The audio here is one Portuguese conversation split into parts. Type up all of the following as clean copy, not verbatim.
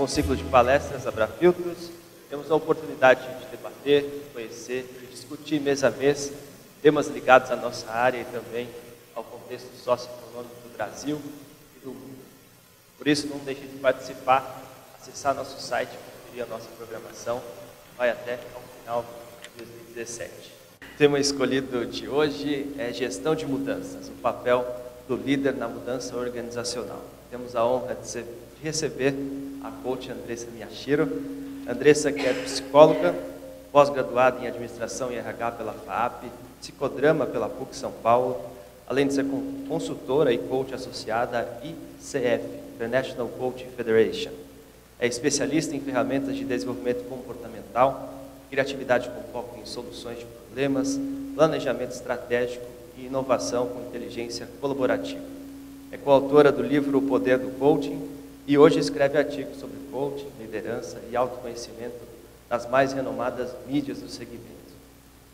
ciclo de palestras Abrafiltros, temos a oportunidade de debater, de conhecer, de discutir mês a mês temas ligados à nossa área e também ao contexto socioeconômico do Brasil e do mundo. Por isso, não deixe de participar, acessar nosso site, conferir a nossa programação, vai até ao final de 2017. O tema escolhido de hoje é gestão de mudanças, o papel do líder na mudança organizacional. Temos a honra de receber a coach Andressa Miyashiro. Andressa, que é psicóloga, pós-graduada em Administração e RH pela FAAP, psicodrama pela PUC São Paulo, além de ser consultora e coach associada à ICF, International Coaching Federation. É especialista em ferramentas de desenvolvimento comportamental, criatividade com foco em soluções de problemas, planejamento estratégico e inovação com inteligência colaborativa. É coautora do livro O Poder do Coaching e hoje escreve artigos sobre coaching, liderança e autoconhecimento nas mais renomadas mídias do segmento.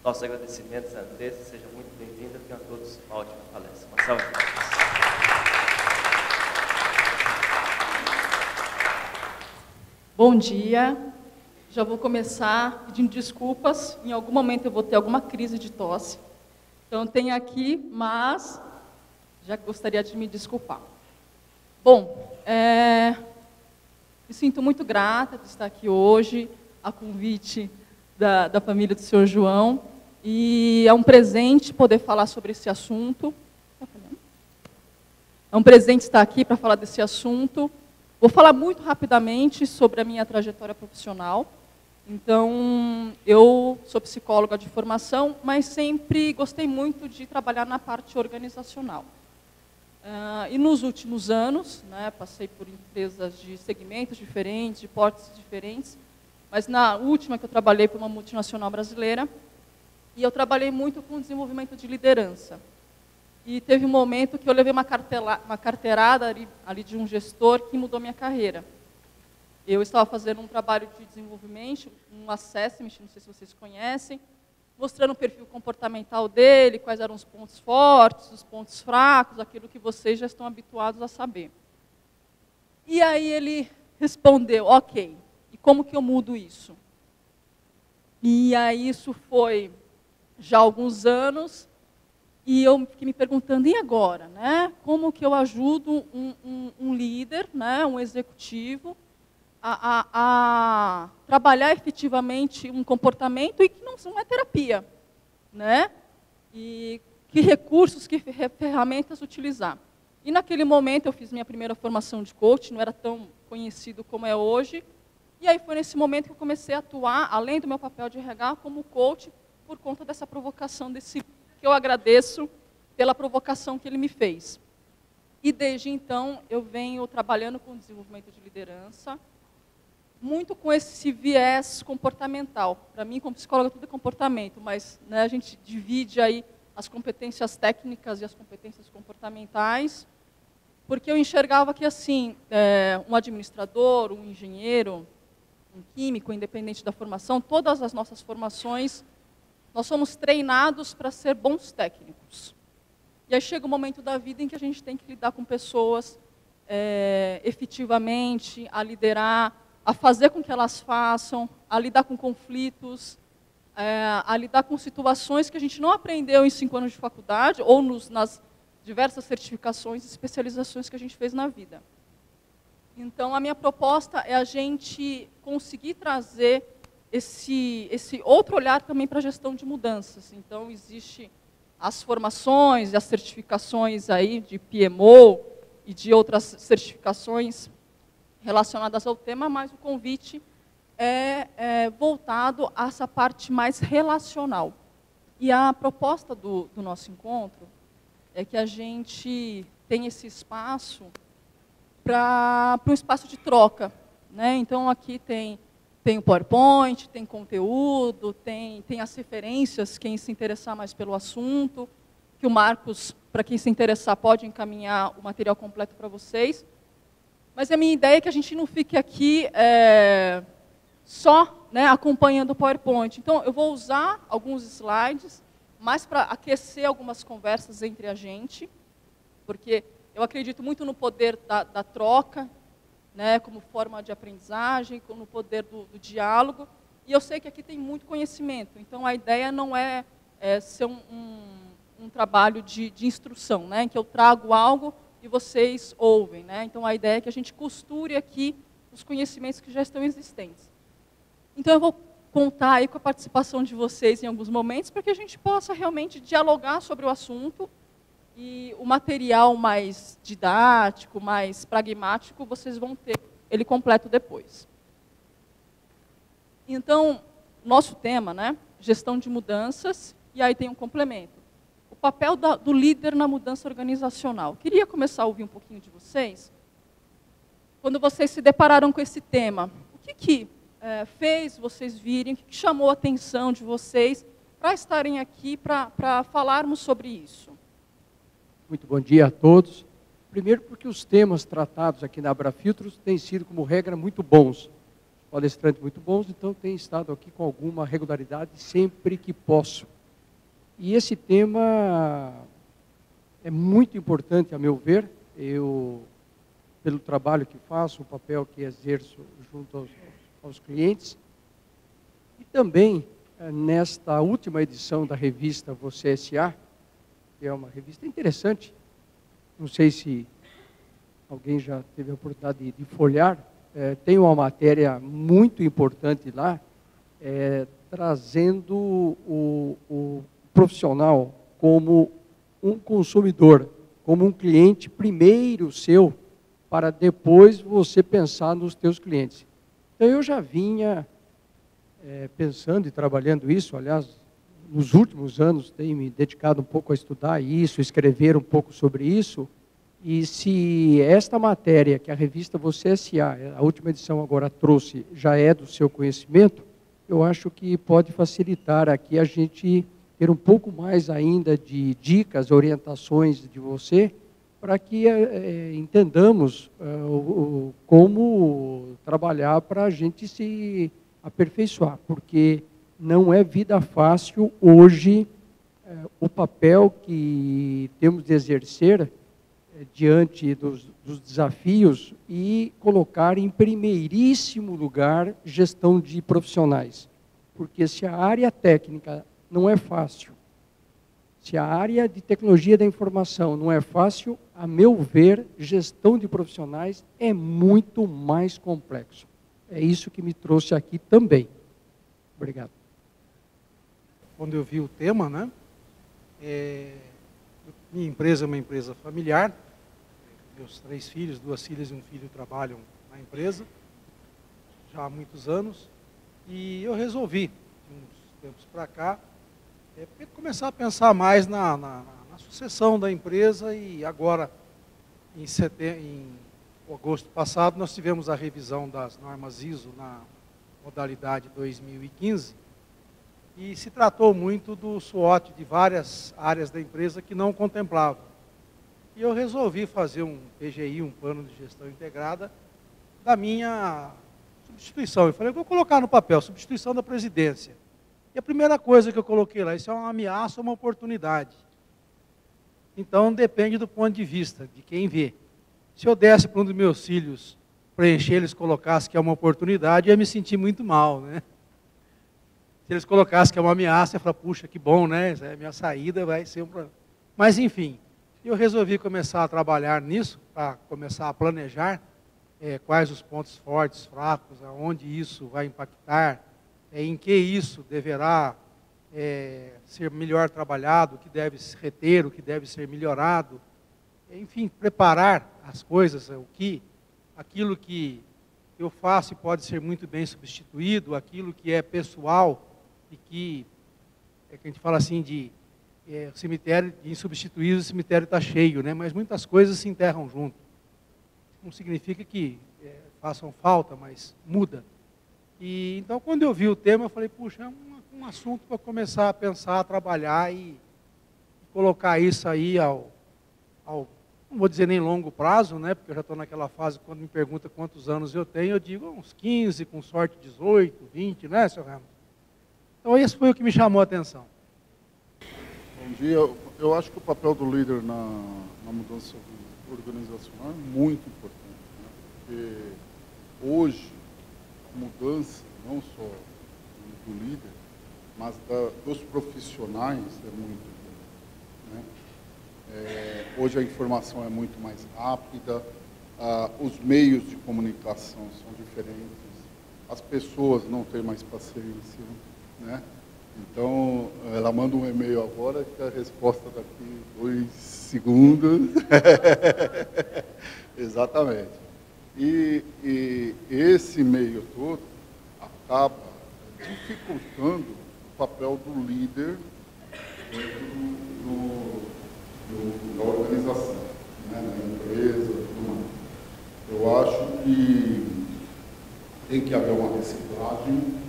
Nossos agradecimentos a Andressa, seja muito bem-vinda, tenham a todos uma ótima palestra. Uma salva de palmas. Bom dia, já vou começar pedindo desculpas, em algum momento eu vou ter alguma crise de tosse, então tenho aqui, mas já gostaria de me desculpar. Bom, me sinto muito grata de estar aqui hoje, a convite da família do Sr. João, e é um presente poder falar sobre esse assunto. É um presente estar aqui para falar desse assunto. Vou falar muito rapidamente sobre a minha trajetória profissional. Então, eu sou psicóloga de formação, mas sempre gostei muito de trabalhar na parte organizacional. E nos últimos anos, passei por empresas de segmentos diferentes, de portes diferentes, mas na última que eu trabalhei por uma multinacional brasileira, e eu trabalhei muito com desenvolvimento de liderança. E teve um momento que eu levei uma carteirada ali de um gestor que mudou minha carreira. Eu estava fazendo um trabalho de desenvolvimento, um assessment, não sei se vocês conhecem, mostrando o perfil comportamental dele, quais eram os pontos fortes, os pontos fracos, aquilo que vocês já estão habituados a saber. E aí ele respondeu, ok, e como que eu mudo isso? E aí isso foi já há alguns anos, e eu fiquei me perguntando, e agora? Como que eu ajudo um líder, um executivo, a trabalhar efetivamente um comportamento e que não é terapia, E que recursos, que ferramentas utilizar. E naquele momento eu fiz minha primeira formação de coach, não era tão conhecido como é hoje, e aí foi nesse momento que eu comecei a atuar, além do meu papel de RH, como coach, por conta dessa provocação desse que eu agradeço pela provocação que ele me fez. E desde então eu venho trabalhando com desenvolvimento de liderança, muito com esse viés comportamental. Para mim, como psicóloga, tudo é comportamento, mas a gente divide aí as competências técnicas e as competências comportamentais, porque eu enxergava que assim, um administrador, um engenheiro, um químico, independente da formação, todas as nossas formações, nós somos treinados para ser bons técnicos. E aí chega um momento da vida em que a gente tem que lidar com pessoas efetivamente, a liderar, a fazer com que elas façam, a lidar com conflitos, a lidar com situações que a gente não aprendeu em 5 anos de faculdade ou nas diversas certificações e especializações que a gente fez na vida. Então, a minha proposta é a gente conseguir trazer esse outro olhar também para a gestão de mudanças. Então, existe as formações e as certificações aí de PMO e de outras certificações relacionadas ao tema, mas o convite é voltado a essa parte mais relacional. E a proposta do nosso encontro é que a gente tenha esse espaço para um espaço de troca. Então, aqui tem o PowerPoint, tem conteúdo, tem as referências, quem se interessar mais pelo assunto, que o Marcos, para quem se interessar, pode encaminhar o material completo para vocês. Mas a minha ideia é que a gente não fique aqui só acompanhando o PowerPoint. Então, eu vou usar alguns slides, mais para aquecer algumas conversas entre a gente, porque eu acredito muito no poder da troca, né, como forma de aprendizagem, como poder do diálogo. E eu sei que aqui tem muito conhecimento, então a ideia não é ser um trabalho de instrução, né, em que eu trago algo e vocês ouvem, né? Então a ideia é que a gente costure aqui os conhecimentos que já estão existentes. Então eu vou contar aí com a participação de vocês em alguns momentos para que a gente possa realmente dialogar sobre o assunto, e o material mais didático, mais pragmático, vocês vão ter ele completo depois. Então, nosso tema, né? Gestão de mudanças, e aí tem um complemento. O papel do líder na mudança organizacional. Queria começar a ouvir um pouquinho de vocês. Quando vocês se depararam com esse tema, o que fez vocês virem, o que chamou a atenção de vocês para estarem aqui, para falarmos sobre isso? Muito bom dia a todos. Primeiro porque os temas tratados aqui na Abrafiltros têm sido, como regra, muito bons. Palestrantes muito bons, então tenho estado aqui com alguma regularidade sempre que posso. E esse tema é muito importante, a meu ver. Eu, pelo trabalho que faço, o papel que exerço junto aos clientes. E também, nesta última edição da revista Você S.A., que é uma revista interessante, não sei se alguém já teve a oportunidade de folhear, tem uma matéria muito importante lá, trazendo o profissional como um consumidor, como um cliente primeiro seu, para depois você pensar nos teus clientes. Então eu já vinha pensando e trabalhando isso, aliás, nos últimos anos tenho me dedicado um pouco a estudar isso, escrever um pouco sobre isso, e se esta matéria que a revista Você S.A., a última edição agora trouxe, já é do seu conhecimento, eu acho que pode facilitar aqui a gente ter um pouco mais ainda de dicas, orientações de você, para que entendamos como trabalhar para a gente se aperfeiçoar, porque não é vida fácil hoje o papel que temos de exercer diante dos desafios e colocar em primeiríssimo lugar gestão de profissionais. Porque se a área técnica não é fácil, se a área de tecnologia da informação não é fácil, a meu ver, gestão de profissionais é muito mais complexo. É isso que me trouxe aqui também. Obrigado. Quando eu vi o tema, né? Minha empresa é uma empresa familiar. Meus 3 filhos, 2 filhas e um filho trabalham na empresa já há muitos anos. E eu resolvi, de uns tempos para cá, começar a pensar mais na sucessão da empresa. E agora, em agosto passado, nós tivemos a revisão das normas ISO na modalidade 2015. E se tratou muito do SWOT de várias áreas da empresa que não contemplavam. E eu resolvi fazer um PGI, um plano de gestão integrada, da minha substituição. Eu falei, eu vou colocar no papel, substituição da presidência. E a primeira coisa que eu coloquei lá, isso é uma ameaça ou uma oportunidade. Então depende do ponto de vista, de quem vê. Se eu desse para um dos meus filhos preencher, eles colocassem que é uma oportunidade, eu ia me sentir muito mal, né? Se eles colocassem que é uma ameaça, eu ia falar, puxa, que bom, né? Minha saída vai ser um problema. Mas, enfim, eu resolvi começar a trabalhar nisso, para começar a planejar quais os pontos fortes, fracos, aonde isso vai impactar, em que isso deverá ser melhor trabalhado, o que deve se reter, o que deve ser melhorado. Enfim, preparar as coisas, aquilo que eu faço e pode ser muito bem substituído, aquilo que é pessoal e que a gente fala assim de cemitério insubstituível, o cemitério está cheio, né? Mas muitas coisas se enterram junto. Não significa que façam falta, mas muda. E então, quando eu vi o tema, eu falei, puxa, é um assunto para começar a pensar, a trabalhar e colocar isso aí não vou dizer nem longo prazo, né? Porque eu já estou naquela fase, quando me pergunta quantos anos eu tenho, eu digo uns 15, com sorte 18, 20, né, seu Ramos? Então, esse foi o que me chamou a atenção. Bom dia. Eu acho que o papel do líder na mudança organizacional é muito importante, né? porque hoje a mudança, não só do líder, mas dos profissionais é muito grande, né? Hoje a informação é muito mais rápida, os meios de comunicação são diferentes, as pessoas não têm mais paciência, né? Então, ela manda um e-mail agora que a resposta daqui 2 segundos. Exatamente. E esse meio todo acaba dificultando o papel do líder dentro da organização, né, na empresa, tudo mais. Eu acho que tem que haver uma reciclagem,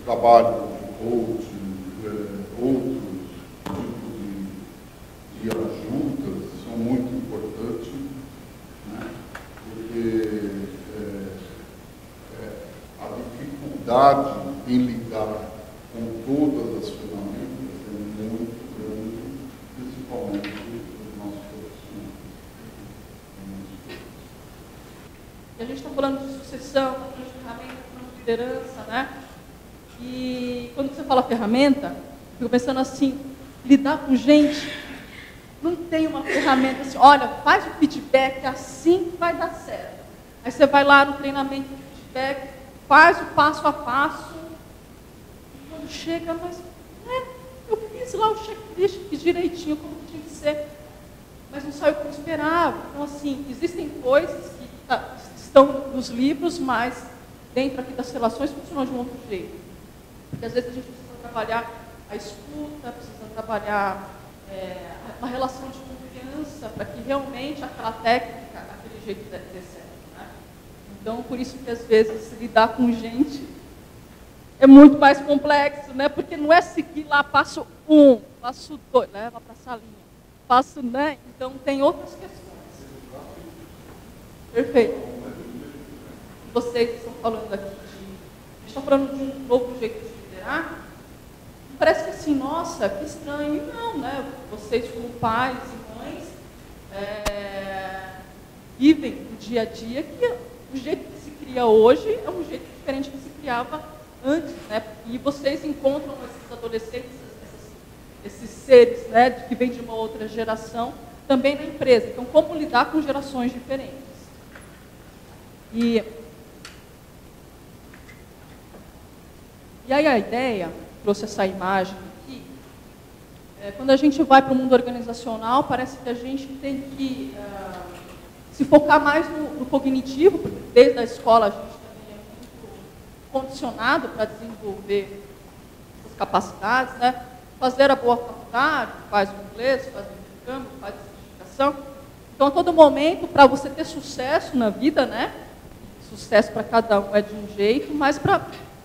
trabalho de coaching, outros tipos de ajudas são muito importantes, né, porque a dificuldade em lidar com todas as ferramentas é muito grande, principalmente nos nossos profissionais. E a gente está falando de sucessão, está falando de ferramenta, está falando de liderança, né? E quando você fala ferramenta, eu fico pensando assim, lidar com gente, não tem uma ferramenta assim, olha, faz o feedback, assim vai dar certo. Aí você vai lá no treinamento de feedback, faz o passo a passo, e quando chega, mas eu fiz lá o checklist, fiz direitinho como tinha que ser, mas não saiu como esperava. Então, assim, existem coisas que estão nos livros, mas dentro aqui das relações funcionam de um outro jeito. Porque às vezes a gente precisa trabalhar a escuta, precisa trabalhar uma relação de confiança para que realmente aquela técnica, aquele jeito dê certo, né? Então, por isso que às vezes lidar com gente é muito mais complexo, né? Porque não é seguir lá passo 1, passo 2, leva para a salinha, passo, né? Então tem outras questões. Perfeito. Vocês estão falando aqui a gente está falando de um novo jeito de liderar. Parece que assim, nossa, que estranho. E não, né? Vocês como pais e mães vivem o dia a dia que o jeito que se cria hoje é um jeito diferente que se criava antes, né? E vocês encontram esses adolescentes, esses seres, né, que vêm de uma outra geração, também na empresa. Então, como lidar com gerações diferentes? E aí a ideia, trouxe essa imagem aqui, quando a gente vai para o mundo organizacional, parece que a gente tem que se focar mais no cognitivo, porque desde a escola a gente também é muito condicionado para desenvolver essas capacidades, né? Fazer a boa faculdade, faz o inglês, faz o intercâmbio, faz a certificação. Então, a todo momento, para você ter sucesso na vida, né? Sucesso para cada um é de um jeito, mas para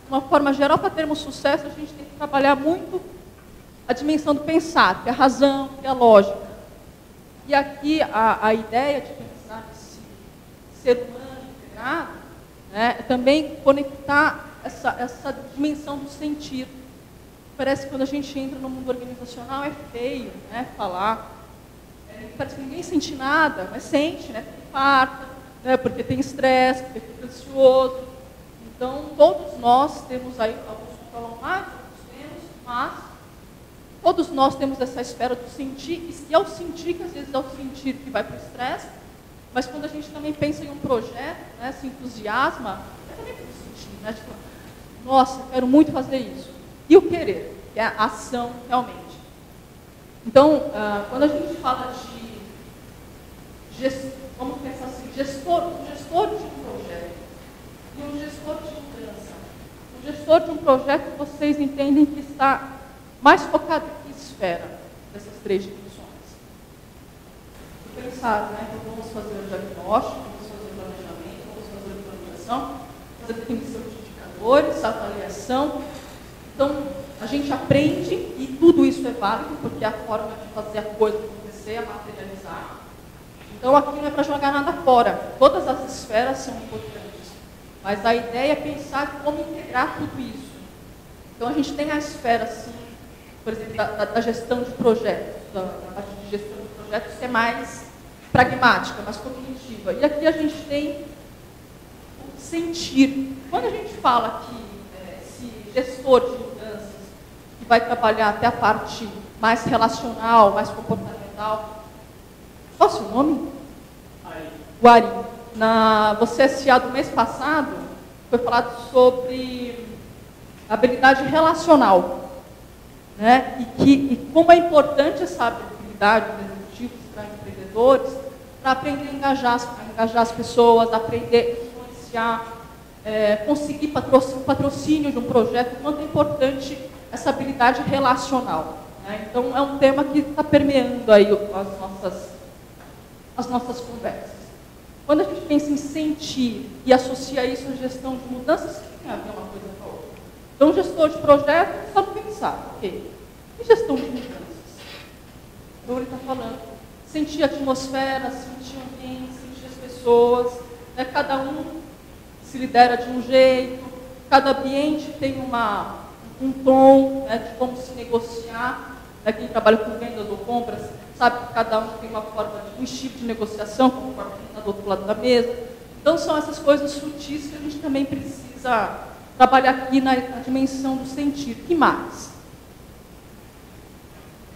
uma forma geral, para termos sucesso, a gente tem que trabalhar muito a dimensão do pensar, que é a razão, que é a lógica. E aqui a ideia de pensar nesse ser humano integrado, né, é também conectar essa dimensão do sentir. Parece que quando a gente entra no mundo organizacional é feio, né, falar. Parece que ninguém sente nada, mas sente, né, porque farta, né, porque tem estresse, porque fica ansioso. Então, todos nós temos aí, alguns falam mais, outros menos, mas todos nós temos essa esfera do sentir, e é o sentir que às vezes é o sentir que vai para o estresse, mas quando a gente também pensa em um projeto, né, se entusiasma, é também para o sentir, né, tipo, nossa, quero muito fazer isso. E o querer, que é a ação realmente. Então, quando a gente fala de vamos pensar assim, gestor de um projeto e um gestor de mudança. O gestor de um projeto, vocês entendem que está mais focado em que esfera dessas 3 dimensões? Pensar, né? Então, vamos fazer o diagnóstico, vamos fazer o planejamento, vamos fazer a planificação, fazer a definição de indicadores, a avaliação. Então, a gente aprende e tudo isso é válido, porque é a forma de fazer a coisa acontecer, a materializar. Então, aqui não é para jogar nada fora. Todas as esferas são importantes. Mas a ideia é pensar como integrar tudo isso. Então, a gente tem a esfera, assim, por exemplo, da gestão de projetos, da parte de gestão de projetos, que é mais pragmática, mais cognitiva. E aqui a gente tem sentir. Quando a gente fala que esse gestor de mudanças, que vai trabalhar até a parte mais relacional, mais comportamental, qual é o seu nome? O Ari. Na você SA do mês passado, foi falado sobre habilidade relacional, né? E como é importante essa habilidade dos executivos para empreendedores, para aprender a engajar as pessoas, aprender a influenciar, conseguir patrocínio de um projeto, quanto é importante essa habilidade relacional, né? Então, é um tema que está permeando aí as nossas conversas. Quando a gente pensa em sentir e associar isso à gestão de mudanças, o que tem a ver uma coisa com a outra? Então, o gestor de projeto sabe pensar, ok? E gestão de mudanças? Então, ele está falando, sentir a atmosfera, sentir o ambiente, sentir as pessoas, né? Cada um se lidera de um jeito, cada ambiente tem um tom, né, de como se negociar, né? Quem trabalha com vendas ou compras sabe que cada um tem uma forma, um estilo de negociação, conforme quem está do outro lado da mesa. Então, são essas coisas sutis que a gente também precisa trabalhar aqui na dimensão do sentir. Que mais?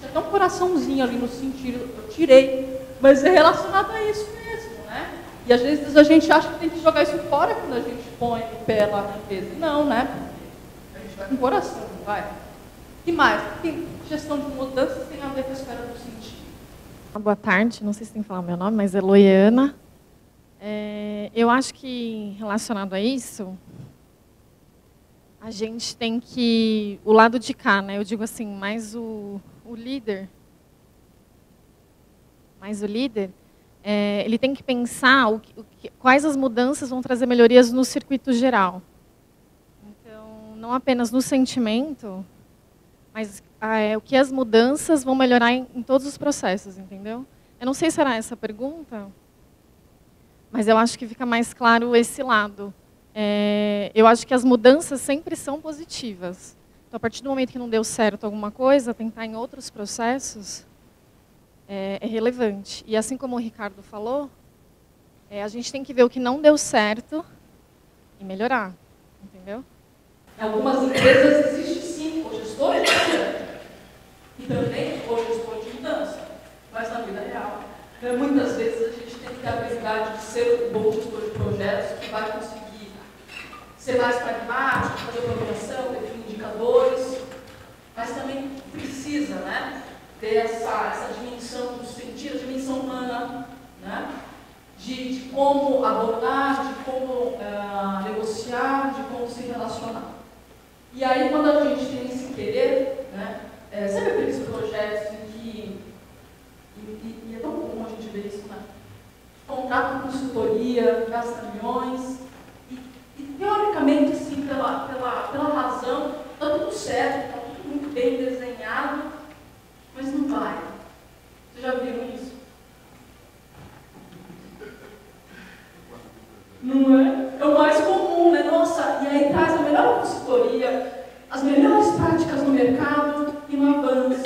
Tem até um coraçãozinho ali no sentir, eu tirei, mas é relacionado a isso mesmo, né? E às vezes a gente acha que tem que jogar isso fora quando a gente põe o pé lá na empresa. Não, né? A gente vai com o coração, não vai? Que mais? Que gestão de mudanças tem a ver com a esfera do sentir? Boa tarde, não sei se tem que falar o meu nome, mas é Loiana. Eu acho que, relacionado a isso, a gente tem que, o lado de cá, né? Eu digo assim, mais o líder, ele tem que pensar quais as mudanças vão trazer melhorias no circuito geral. Então, não apenas no sentimento, mas o que as mudanças vão melhorar em todos os processos, entendeu? Eu não sei se era essa a pergunta, mas eu acho que fica mais claro esse lado. Eu acho que as mudanças sempre são positivas. Então, a partir do momento que não deu certo alguma coisa, tentar em outros processos é relevante. E assim como o Ricardo falou, a gente tem que ver o que não deu certo e melhorar, entendeu? Em algumas empresas existe sim o gestor de projeto e também o gestor de mudança, mas na vida real, muitas vezes a gente tem que ter a habilidade de ser um bom gestor de projetos que vai conseguir ser mais pragmático, fazer programação, definir indicadores, mas também precisa, né, ter essa dimensão do sentir, a dimensão humana, né, de como abordar, de como negociar, de como se relacionar. E aí, quando a gente tem esse querer, né, sabe aqueles projetos em que, e é tão comum a gente ver isso, né? Contrata consultoria, gasta milhões, e teoricamente, assim, pela razão, está tudo certo, está tudo muito bem desenhado, mas não vai. Vocês já viram isso? Não é? É o mais comum, né? Nossa, e aí traz a melhor consultoria, as melhores práticas no mercado e não avança.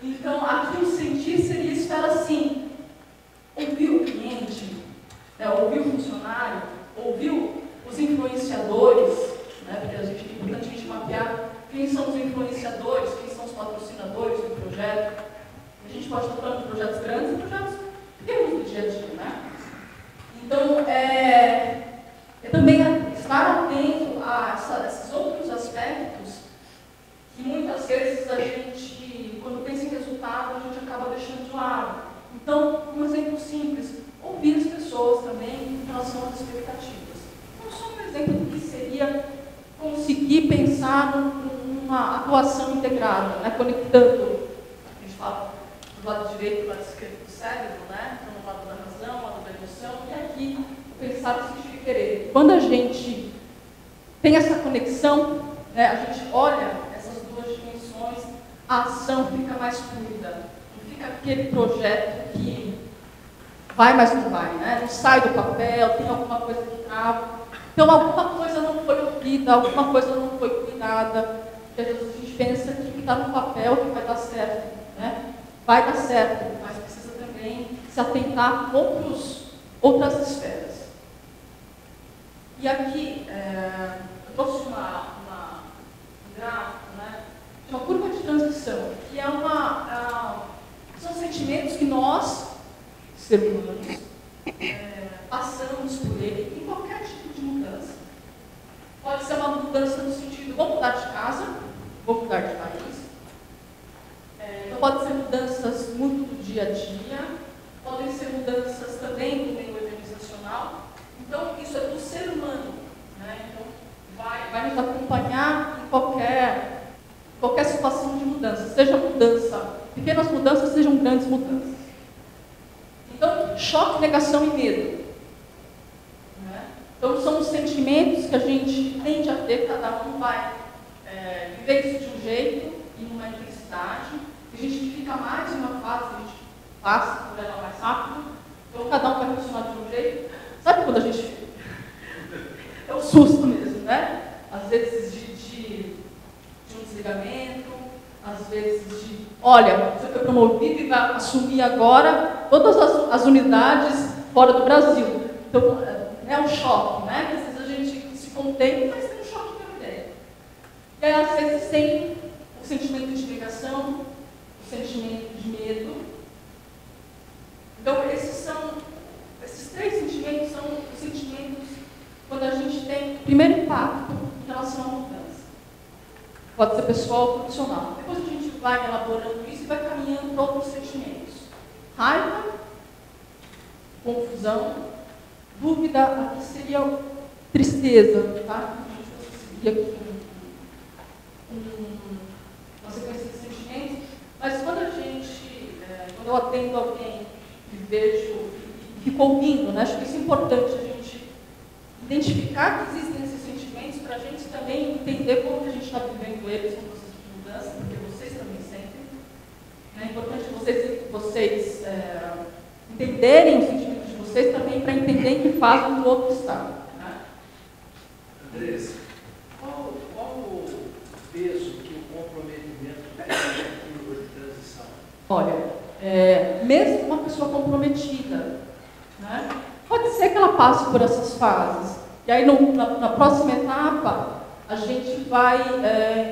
Então, aqui o sentir seria estar assim, ouvir o cliente, né? Ouvir o funcionário, ouvir os influenciadores, né? Porque é importante a gente mapear quem são os influenciadores, quem são os patrocinadores do projeto. A gente pode estar falando de projetos grandes e projetos pequenos do dia a dia, né? Então, também estar atento a esses outros aspectos que muitas vezes a gente, quando pensa em resultado, a gente acaba deixando de lado. Então, um exemplo simples, ouvir as pessoas também em relação às expectativas. Então, só um exemplo do que seria conseguir pensar numa atuação integrada, né? Conectando, a gente fala do lado direito e do lado esquerdo do cérebro, né? Então, no lado da razão, no lado da emoção, e aqui o pensar significa querer. Quando a gente tem essa conexão, né, a gente olha essas duas dimensões, a ação fica mais fluida. Não fica aquele projeto que vai, mas não vai, né? Não sai do papel, tem alguma coisa que trava. Então, alguma coisa não foi ouvida, alguma coisa não foi cuidada. Porque às vezes a gente pensa que o que está no papel que vai dar certo, né? Vai dar certo, mas precisa também se atentar a outras esferas. E aqui, eu trouxe um gráfico, né, de uma curva de transição, que é são sentimentos que nós, seres humanos, passamos por ele em qualquer tipo de mudança. Pode ser uma mudança no sentido, vou mudar de casa, vou mudar de país. Então, pode ser mudanças muito do dia a dia, podem ser mudanças também do meio organizacional. Então, isso é do ser humano, né? Então, vai nos acompanhar em qualquer situação de mudança, seja pequenas mudanças, sejam grandes mudanças. Então, choque, negação e medo. Né? Então, são os sentimentos que a gente tende a ter, cada um vai viver isso de um jeito, em uma intensidade. A gente fica mais em uma fase, a gente passa por ela mais rápido, então cada um vai funcionar de um jeito. Sabe quando a gente... É um susto mesmo, né? Às vezes de um desligamento, às vezes de... Olha, você foi promovido e vai assumir agora todas as unidades fora do Brasil. Então, é um choque, né? Que às vezes a gente se contém, mas tem um choque também. E aí, às vezes, tem o sentimento de negação, o sentimento de medo. Então, esses três sentimentos são os sentimentos quando a gente tem o primeiro impacto em relação à mudança. Pode ser pessoal ou profissional. Depois a gente vai elaborando isso e vai caminhando para outros sentimentos. Raiva, confusão, dúvida, aqui seria tristeza, tá? A gente vai seguir aqui uma sequência de sentimentos, mas quando eu atendo alguém e vejo, e fico ouvindo, né? Acho que isso é importante, a gente identificar que existem esses sentimentos para a gente também entender como que a gente está vivendo eles no processo de mudança, porque vocês também sentem. É importante vocês entenderem os sentimentos de vocês também para entender em que fase o outro está. Né? Andressa, qual o peso que o comprometimento tem na curva de transição? Olha, mesmo uma pessoa comprometida, né, pode ser que ela passe por essas fases. E aí, na próxima etapa, a gente vai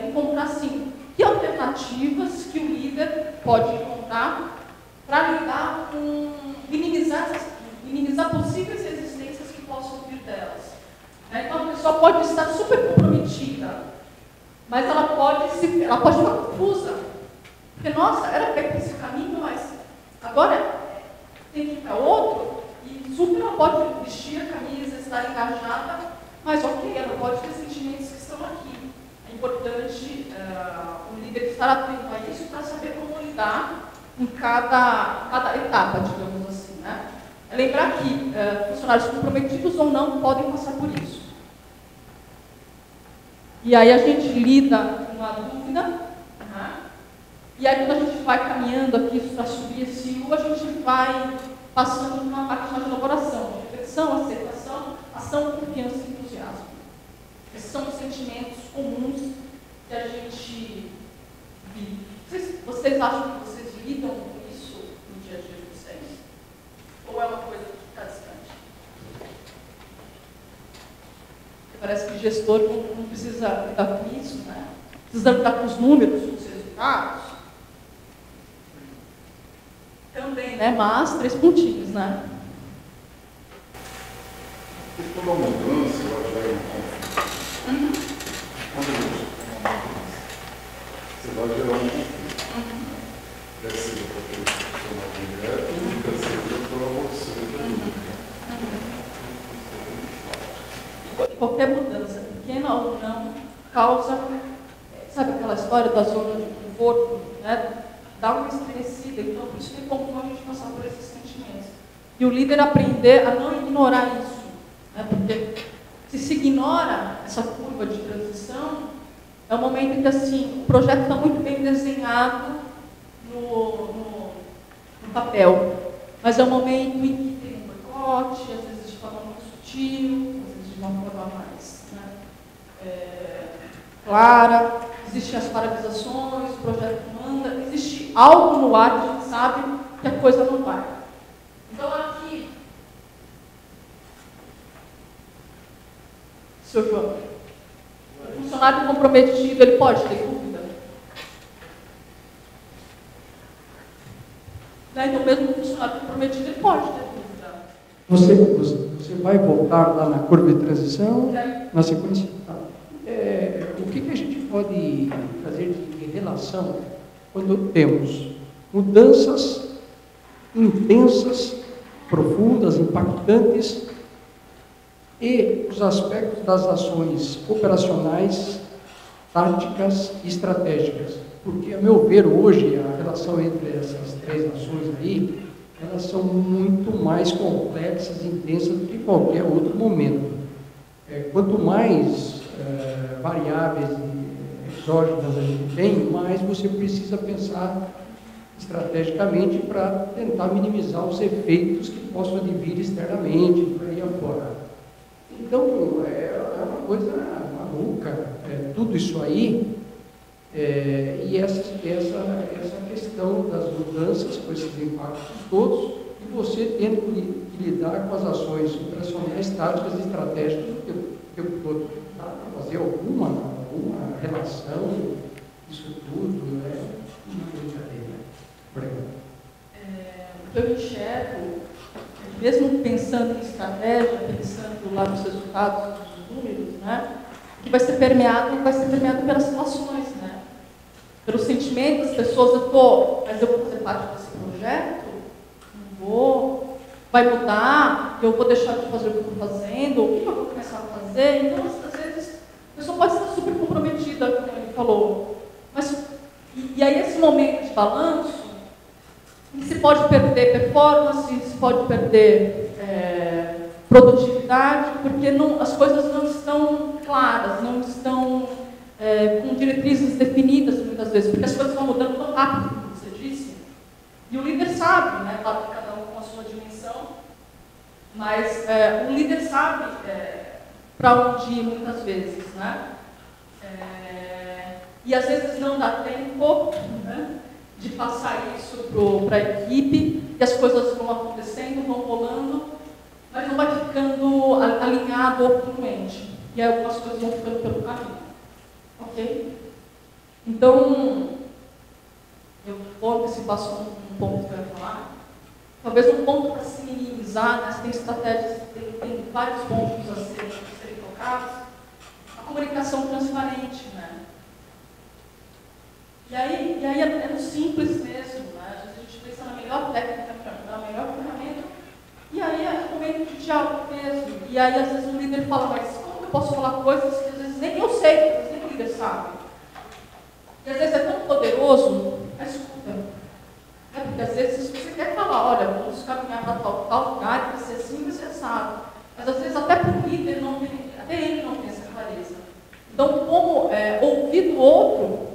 encontrar, sim, que alternativas que o líder pode encontrar para lidar com minimizar possíveis resistências que possam vir delas. Então, a pessoa pode estar super comprometida, mas ela pode ficar confusa. Porque, nossa, era para esse caminho, mas agora tem que ir para outro, e super ela pode vestir a camisa, estar engajada, mas ok, ela pode ter sentimentos que estão aqui. É importante o líder estar atento a isso para saber como lidar em cada etapa, digamos assim. Né? Lembrar que funcionários comprometidos ou não podem passar por isso. E aí a gente lida com a dúvida, né? E aí quando a gente vai caminhando aqui para subir esse U, a gente vai passando por uma parte de elaboração, de reflexão, aceitação, ação, confiança e entusiasmo. Esses são os sentimentos comuns que a gente vive. Vocês acham que vocês lidam com isso no dia a dia de vocês? Ou é uma coisa que está distante? Parece que gestor não precisa lidar com isso, né? Precisa lidar com os números, com os resultados. Também, né? Mas 3 pontinhos, né? Toda mudança, ela gera um conflito. Quando a gente tem uma mudança, você vai gerar um conflito. Quer seja para aquele profissional direto, quer seja para você. Qualquer mudança, pequena ou não, causa, sabe aquela história da zona de conforto, né? Dá uma estremecida, então por isso que é comum a gente passar por esses sentimentos. E o líder aprender a não ignorar isso, né? Porque se ignora essa curva de transição, é um momento em que assim, o projeto está muito bem desenhado no papel, mas é um momento em que tem um boicote, às vezes de forma muito sutil, às vezes de uma forma mais clara, existem as paralisações, o projeto manda, existe algo no ar que a gente sabe que a coisa não vai. Então aqui, Seu João, o funcionário comprometido, ele pode ter dúvida? Né? Então, mesmo o funcionário comprometido, ele pode ter dúvida. Você vai voltar lá na curva de transição, na sequência? Tá. O que a gente pode fazer de relação quando temos mudanças intensas, profundas, impactantes, e os aspectos das ações operacionais, táticas e estratégicas? Porque, a meu ver, hoje, a relação entre essas três ações aí, elas são muito mais complexas e intensas do que qualquer outro momento. Quanto mais variáveis exógenas a gente tem, mais você precisa pensar estrategicamente para tentar minimizar os efeitos que possam advir externamente, por aí afora. Então, é uma coisa maluca, tudo isso aí, e essa questão das mudanças, com esses impactos todos, e você tendo que lidar com as ações operacionais, táticas e estratégicas o tempo todo. Dá para fazer alguma relação disso tudo? Uma brincadeira. O que eu enxergo, mesmo pensando em estratégia, pensando lá nos resultados, nos números, né, que vai ser permeado pelas situações, né? Pelo sentimento das pessoas, mas eu vou fazer parte desse projeto? Não vou? Vai mudar? Eu vou deixar de fazer o que eu estou fazendo? O que eu vou começar a fazer? Então, às vezes, a pessoa pode estar super comprometida, como ele falou. Mas, e aí, esse momento de balanço, se pode perder performance, se pode perder produtividade, porque as coisas não estão claras, não estão com diretrizes definidas muitas vezes, porque as coisas vão mudando tão rápido, como você disse. E o líder sabe, né, cada um com a sua dimensão, mas o líder sabe para onde ir muitas vezes, né? E às vezes não dá tempo, né, de passar isso para a equipe, e as coisas vão acontecendo, vão rolando, mas não vai ficando alinhado ou congruente. E aí algumas coisas vão ficando pelo caminho. Ok? Então, eu vou antecipar só um ponto que eu ia falar. Talvez um ponto para se minimizar, né? Tem estratégias, tem vários pontos a serem tocados. A comunicação transparente, né? E aí é no simples mesmo, né? Às vezes a gente pensa na melhor técnica, na melhor ferramenta, e aí é um momento de diálogo mesmo. E aí às vezes o líder fala, mas como eu posso falar coisas que às vezes nem eu sei, às vezes nem o líder sabe? E às vezes é tão poderoso, mas escuta. Porque às vezes você quer falar, olha, vamos caminhar para tal lugar, vai ser assim, vai ser assado. Mas às vezes até para o líder, até ele não tem essa clareza. Então, como ouvir do outro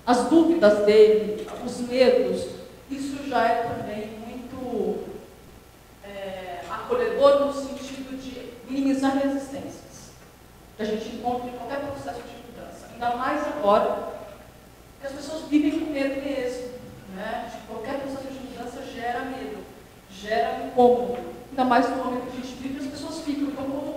as dúvidas dele, os medos, isso já é também muito acolhedor no sentido de minimizar resistências que a gente encontra em qualquer processo de mudança. Ainda mais agora, que as pessoas vivem com medo mesmo, né? De qualquer processo de mudança gera medo, gera incômodo. Ainda mais no momento que a gente vive, as pessoas ficam. Então, como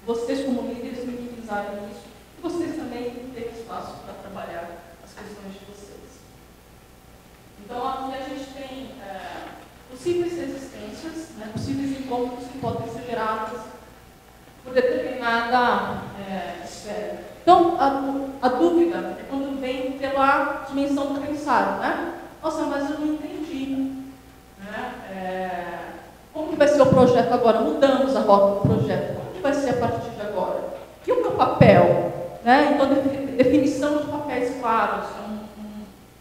vocês, como líderes, minimizarem isso, e vocês também têm espaço para trabalhar as questões de vocês. Então, aqui a gente tem possíveis resistências, né, possíveis incômodos que podem ser gerados por determinada esfera. Então, a dúvida é quando vem pela dimensão do pensar, né? Nossa, mas eu não entendi. Né? Como que vai ser o projeto agora? Mudamos a rota do projeto. Como que vai ser a partir de agora? E o meu papel? Né? Então, definição de papéis claros.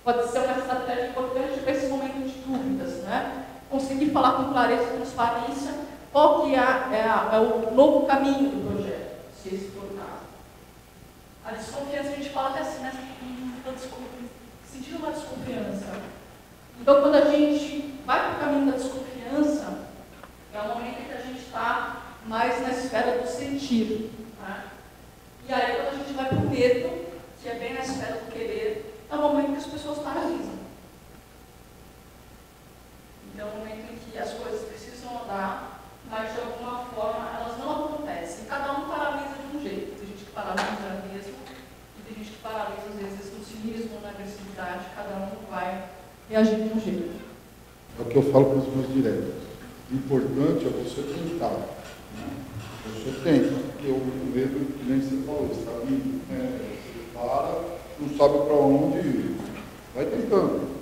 Pode ser uma estratégia importante para esse momento de dúvidas. Né? Conseguir falar com clareza e transparência qual que é o novo caminho do projeto, se esse for o caso. A desconfiança, a gente fala até assim, né? Sentindo uma desconfiança. Então, quando a gente vai para o caminho da desconfiança, é o momento em que a gente está mais na esfera do sentir. Né? E aí, quando a gente vai para o medo, que é bem na esfera do querer, é o momento que as pessoas paralisam. Então, é o momento em que as coisas precisam andar, mas de alguma forma elas não acontecem. Cada um paralisa de um jeito. necessidade, cada um vai reagir de um jeito. É o que eu falo para os meus diretos. O importante é você tentar. Né? Você tenta, porque o medo, que nem você falou, está ali, você para, não sabe para onde ir. Vai tentando.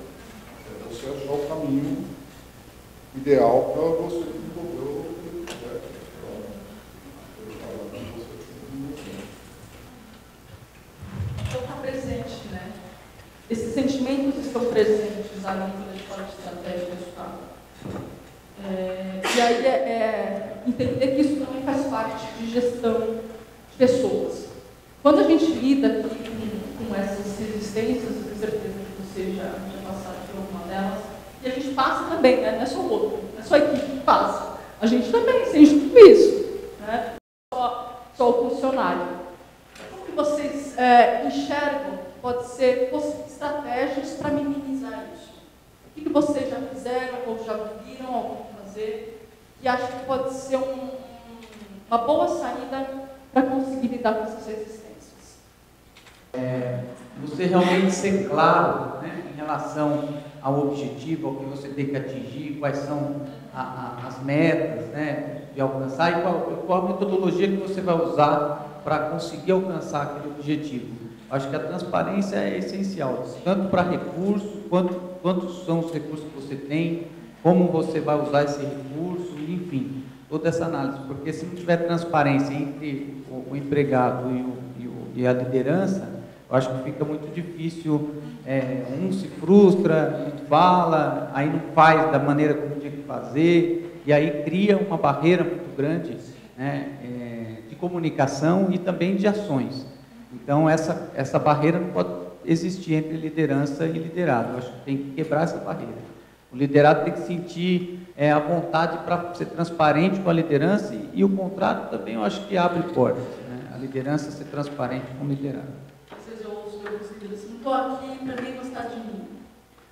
É você achar o caminho ideal para você desenvolver o que quiser. Então está presente, né? Esses sentimentos estão presentes ali quando a gente fala de estratégia de resultado. E aí entender que isso também faz parte de gestão de pessoas. Quando a gente lida aqui com essas resistências, eu tenho certeza que você já passaram por alguma delas, e a gente passa também, né? Não é só o outro, não é só a equipe que passa. A gente também sente tudo isso, né? Só o funcionário. Como que vocês enxergam que pode ser estratégias para minimizar isso? O que vocês já fizeram ou já viram alguém fazer e acham que pode ser uma boa saída para conseguir lidar com essas resistências? Você realmente ser claro, né, em relação ao objetivo, ao que você tem que atingir, quais são as metas, né, de alcançar e qual a metodologia que você vai usar para conseguir alcançar aquele objetivo. Acho que a transparência é essencial, tanto para recursos, quantos são os recursos que você tem, como você vai usar esse recurso, enfim, toda essa análise. Porque se não tiver transparência entre o empregado e a liderança, eu acho que fica muito difícil, um se frustra, não fala, aí não faz da maneira como tinha que fazer, e aí cria uma barreira muito grande, né, de comunicação e também de ações. Então, essa barreira não pode existir entre liderança e liderado. Eu acho que tem que quebrar essa barreira. O liderado tem que sentir a vontade para ser transparente com a liderança e o contrário também eu acho que abre portas, né? A liderança ser transparente com o liderado. Às vezes eu ouço meus líderes assim, estou aqui para ninguém gostar de mim,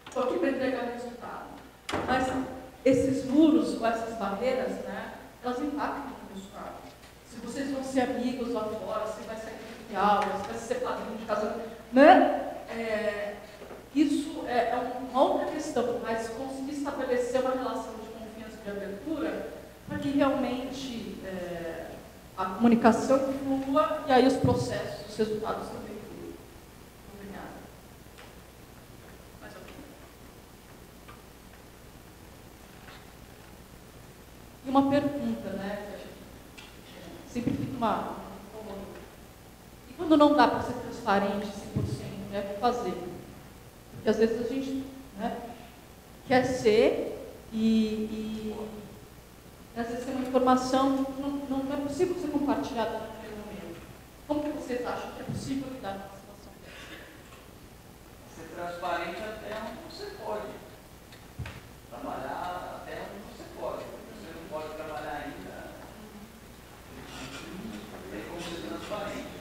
estou aqui para entregar resultado. Mas esses muros ou essas barreiras, né, elas impactam no resultado. Se vocês vão ser amigos lá fora, você vai sair de aula, você vai ser padrinho de casamento, né? Isso é uma outra questão, mas conseguir estabelecer uma relação de confiança e de abertura para que realmente a comunicação flua e aí os processos, os resultados também fluem. Obrigada. Mais alguém? E uma pergunta, né? Sempre fica uma... E quando não dá para ser transparente 100%, né, o que fazer? Porque às vezes a gente, né, quer ser e às vezes tem uma informação não é possível ser compartilhada naquele momento. Como que vocês acham que é possível lidar com uma situação dessa? Ser transparente até onde você pode. Trabalhar até onde você pode. Você não pode trabalhar ainda. Tem como ser transparente.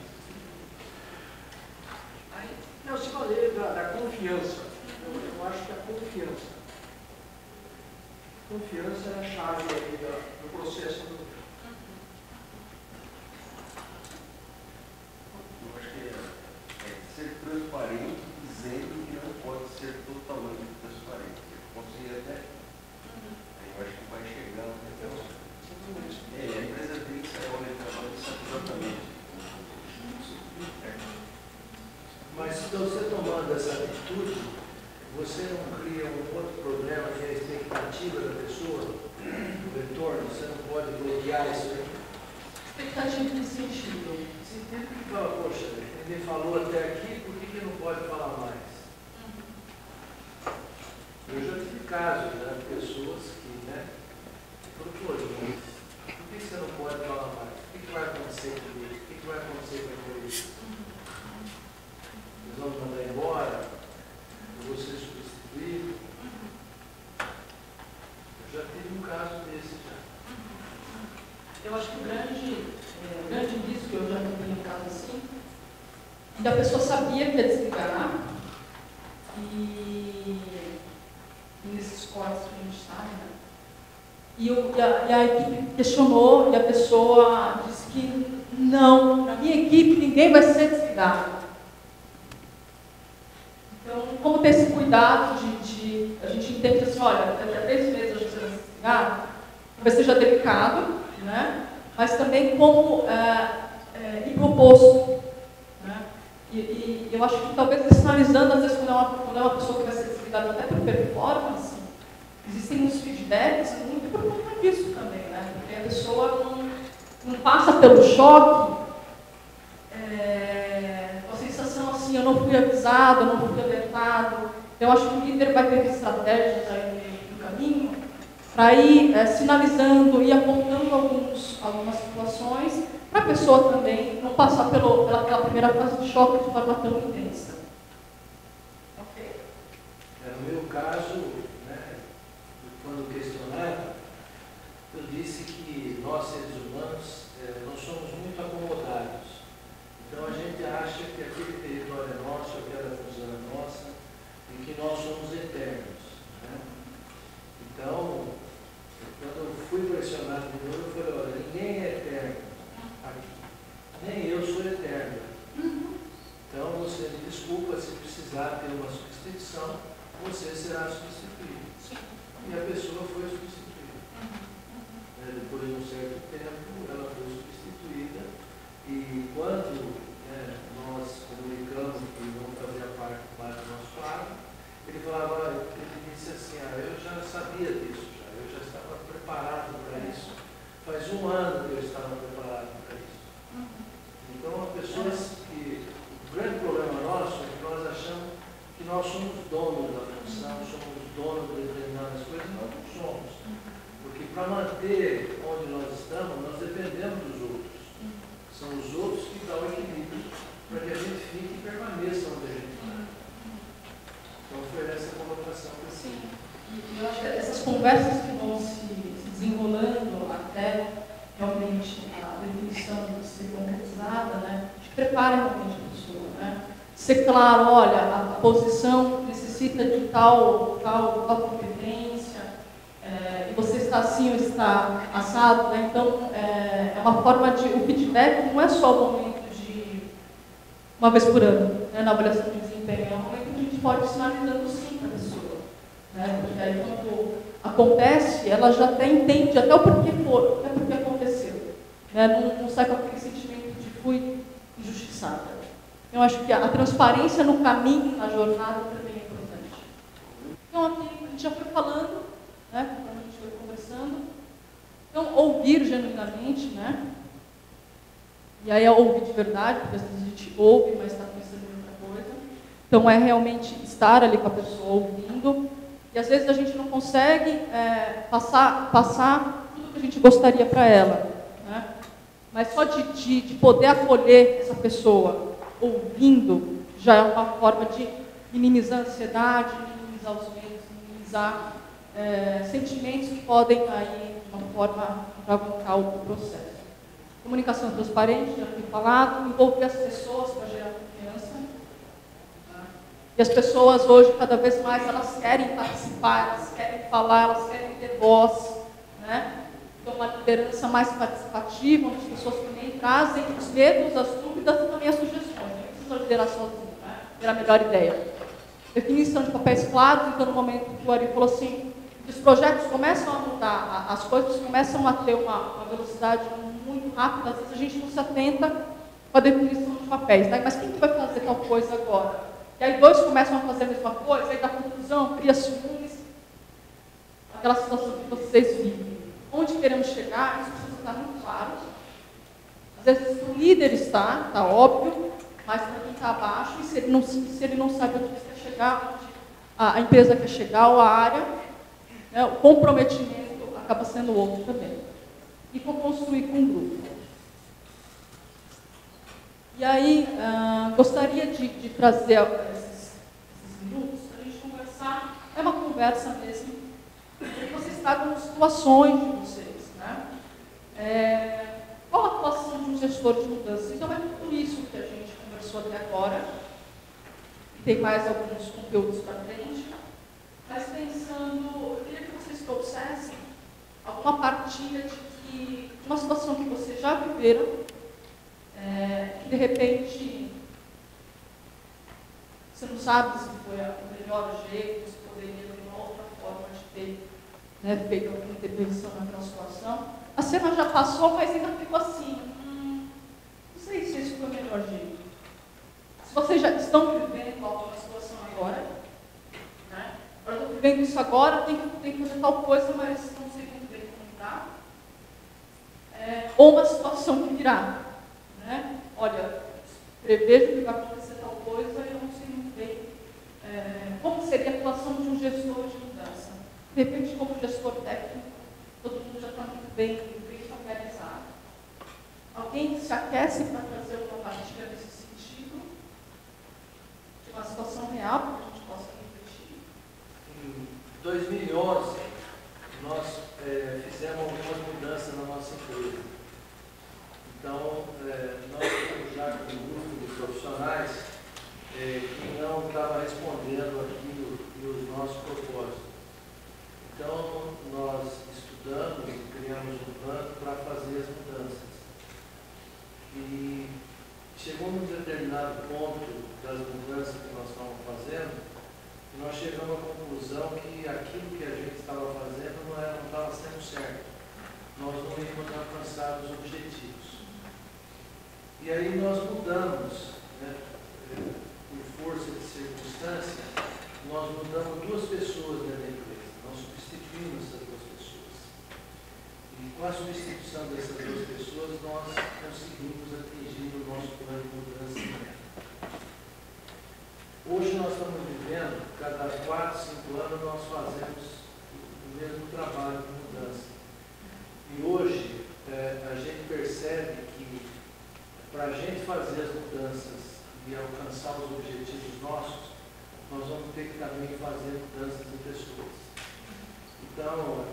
Eu te falei da confiança. Eu acho que a confiança. Confiança é a chave aí do processo do... Eu acho que é ser transparente, dizendo que não pode ser totalmente transparente. Conseguir até. Aí eu acho que vai chegando. A empresa tem que sair olhando exatamente. Mas se você tomando essa atitude, você não cria um outro problema que é a expectativa da pessoa, do retorno, você não pode bloquear isso aí. Expectativa de sentido. Se tem que falar, poxa, ele falou até aqui, por que não pode falar mais? Eu já tive casos, né, de pessoas que, né, falaram, poxa, mas por que você não pode falar mais? O que vai acontecer com ele? O que vai acontecer com ele? Nós vamos mandar embora? Eu vou ser substituído? Eu já tive um caso desse já. Eu acho que o grande risco, eu já tive um caso assim, e a pessoa sabia que ia desligar, e nesses cortes que a gente está, né? E a equipe questionou, e a pessoa disse que não, na minha equipe ninguém vai ser desligado. Então, como ter esse cuidado a gente entende assim, olha, daqui a 3 meses a gente vai se desligar, talvez seja delicado, né? Mas também como ir para o oposto. Né? E eu acho que talvez sinalizando, às vezes, quando é uma pessoa que vai ser desligada até por performance, existem uns feedbacks muito por conta disso também, né? Porque a pessoa não passa pelo choque com a sensação assim, eu não fui avisado, eu não fui alertado. Eu acho que o líder vai ter estratégias aí no caminho para ir sinalizando e apontando algumas situações para a pessoa também não passar pela primeira fase de choque de forma tão intensa. Ok? No meu caso, né, quando questionado, eu disse que nós, seres humanos, nós somos muito acomodados. Então a gente acha que aquele território é nosso, aquela função é nossa, e que nós somos eternos. Né? Então, quando eu fui pressionado de novo, eu falei, olha, ninguém é eterno aqui. Nem eu sou eterno. Então você me desculpa, se precisar ter uma substituição, você será substituído. E a pessoa foi substituída. Depois de um certo tempo, ela foi substituída. E quando nós comunicamos que não fazia parte do nosso quadro, ele falava, ele disse assim, eu já sabia disso, eu já estava preparado para isso. Faz 1 ano que eu estava preparado para isso. Então, há pessoas que, o grande problema nosso é que nós achamos que nós somos donos da função, somos donos de determinadas coisas, nós não somos. Porque para manter onde nós estamos, nós dependemos dos outros. São os outros que dão o equilíbrio para que a gente fique e permaneça onde a gente está. Então foi essa colocação que eu Sim. E eu acho que essas conversas que vão se desenrolando até realmente a definição de ser concretizada, né, a gente prepara realmente a pessoa. Né? Ser claro, olha, a posição necessita de tal competência, e você está assim ou está assado, né? Então é uma forma de. O feedback não é só o momento de uma vez por ano, né, na avaliação de desempenho, é um momento que a gente pode ir sinalizando sim para a pessoa. Né? Porque aí quando acontece, ela já até entende até o porquê aconteceu. Né? Não sai com aquele sentimento de fui injustiçada. Eu acho que a transparência no caminho, na jornada, também é importante. Então, aqui a gente já foi falando, né, como a gente foi conversando. Então, ouvir genuinamente, né? E aí é ouvir de verdade, porque às vezes a gente ouve, mas está pensando em outra coisa. Então, é realmente estar ali com a pessoa ouvindo. E às vezes a gente não consegue passar tudo que a gente gostaria para ela. Né? Mas só de poder acolher essa pessoa ouvindo, já é uma forma de minimizar a ansiedade, minimizar os medos, minimizar sentimentos que podem aí, de uma forma, alavancar o processo. Comunicação transparente, já fui falado, envolver as pessoas para gerar confiança. E as pessoas hoje, cada vez mais, elas querem participar, elas querem falar, elas querem ter voz. Né? Então, uma liderança mais participativa, onde as pessoas também trazem os medos, as dúvidas e também as sugestões. Não precisa liderar sozinho, né? Ter a melhor ideia. Definição de papéis claros, então, no momento que o Ari falou assim, os projetos começam a mudar, as coisas começam a ter uma velocidade muito rápida, às vezes a gente não se atenta com a definição de papéis. Né? Mas quem que vai fazer tal coisa agora? E aí 2 começam a fazer a mesma coisa, aí dá confusão, cria ciúmes. Aquela situação que vocês vivem. Onde queremos chegar, isso precisa estar muito claro. Às vezes o líder está óbvio, mas para quem está abaixo, e se ele não sabe onde quer chegar, onde a empresa quer chegar, ou a área, né, o comprometimento acaba sendo outro também. E construir com um grupo. E aí, gostaria de trazer esses minutos para a gente conversar. É uma conversa mesmo, que vocês tragam situações de vocês. Né? Qual a atuação de um gestor de mudança? Então, é tudo isso que a gente conversou até agora. Tem mais alguns conteúdos para frente. Mas pensando, eu queria que vocês trouxessem alguma partilha de uma situação que vocês já viveram, que de repente você não sabe se foi o melhor jeito, se poderia ter uma outra forma de ter, né, feito alguma intervenção naquela situação. A cena já passou, mas ainda ficou assim, não sei se esse foi o melhor jeito. Se vocês já estão vivendo alguma situação agora, né? Eu estou vivendo isso agora, tem que fazer tal coisa, mas não sei muito bem como está. Ou uma situação que virá, né? Olha, prevejo que vai acontecer tal coisa e eu não sei muito bem como seria a atuação de um gestor de mudança. De repente, como gestor técnico, todo mundo já está muito bem familiarizado. Alguém se aquece para fazer uma partilha nesse sentido? De uma situação real para que a gente possa refletir? Em 2011, nós fizemos algumas mudanças na nossa empresa. Então, nós estamos já com um grupo de profissionais que não estava respondendo aquilo e os nossos propósitos. Então, nós estudamos e criamos um plano para fazer as mudanças. E chegou num determinado ponto das mudanças que nós estávamos fazendo, e nós chegamos à conclusão que aquilo que a gente estava fazendo não estava sendo certo. Nós não íamos alcançar os objetivos. E aí nós mudamos, né, por força de circunstância, nós mudamos 2 pessoas dentro da empresa. Nós substituímos essas 2 pessoas. E com a substituição dessas 2 pessoas, nós conseguimos atingir o nosso plano de mudança. Hoje nós estamos vivendo, cada 4, 5 anos, nós fazemos o mesmo trabalho de mudança. E hoje a gente percebe que para a gente fazer as mudanças e alcançar os objetivos nossos, nós vamos ter que também fazer mudanças em pessoas. Então,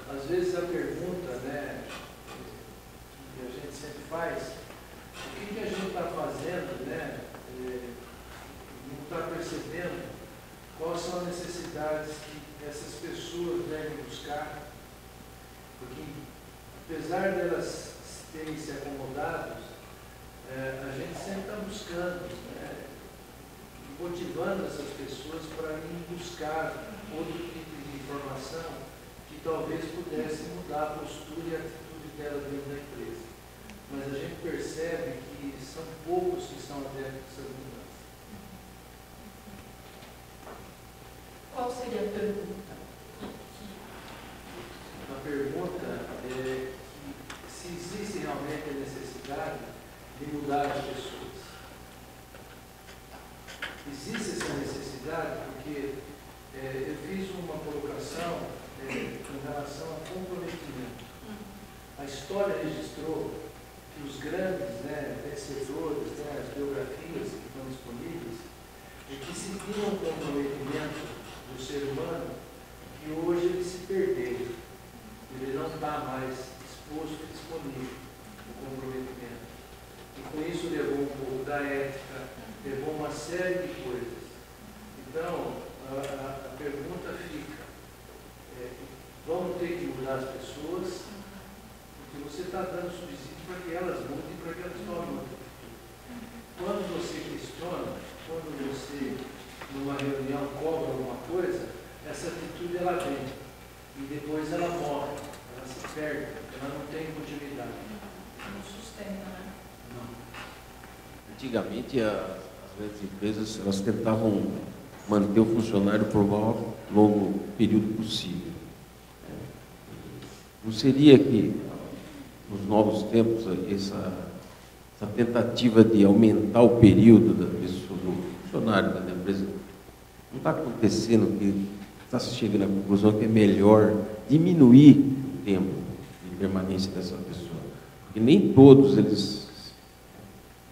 às vezes a pergunta, né, que a gente sempre faz, o que a gente está fazendo, né, não está percebendo quais são as necessidades que essas pessoas devem buscar, porque apesar delas terem se acomodado, a gente sempre está buscando, né, motivando essas pessoas para ir buscar outro tipo de informação que talvez pudesse mudar a postura e a atitude dela dentro da empresa. Mas a gente percebe que são poucos que estão adeptos a essa mudança. Qual seria a pergunta? A pergunta é se existe realmente a necessidade de mudar as pessoas. Existe essa necessidade porque eu fiz uma colocação em relação a comprometimento. A história registrou que os grandes, né, vencedores, né, as biografias que estão disponíveis, que seguiram o comprometimento do ser humano, que hoje ele se perdeu. Ele não está mais exposto e disponível o comprometimento. E com isso levou um pouco da ética, levou uma série de coisas. Então, a pergunta fica, vamos ter que mudar as pessoas, porque você está dando subsídio para que elas mudem, para que elas tomem outra atitude. Quando você questiona, quando você, numa reunião, cobra alguma coisa, essa atitude ela vem. E depois ela morre, ela se perde, ela não tem continuidade. Não sustenta, né? Não. Antigamente, as grandes empresas, elas tentavam manter o funcionário por o maior longo período possível. Não seria que, nos novos tempos, essa tentativa de aumentar o período da pessoa, do funcionário da empresa, não está acontecendo, que está se chegando à conclusão que é melhor diminuir o tempo de permanência dessa pessoa. Porque nem todos eles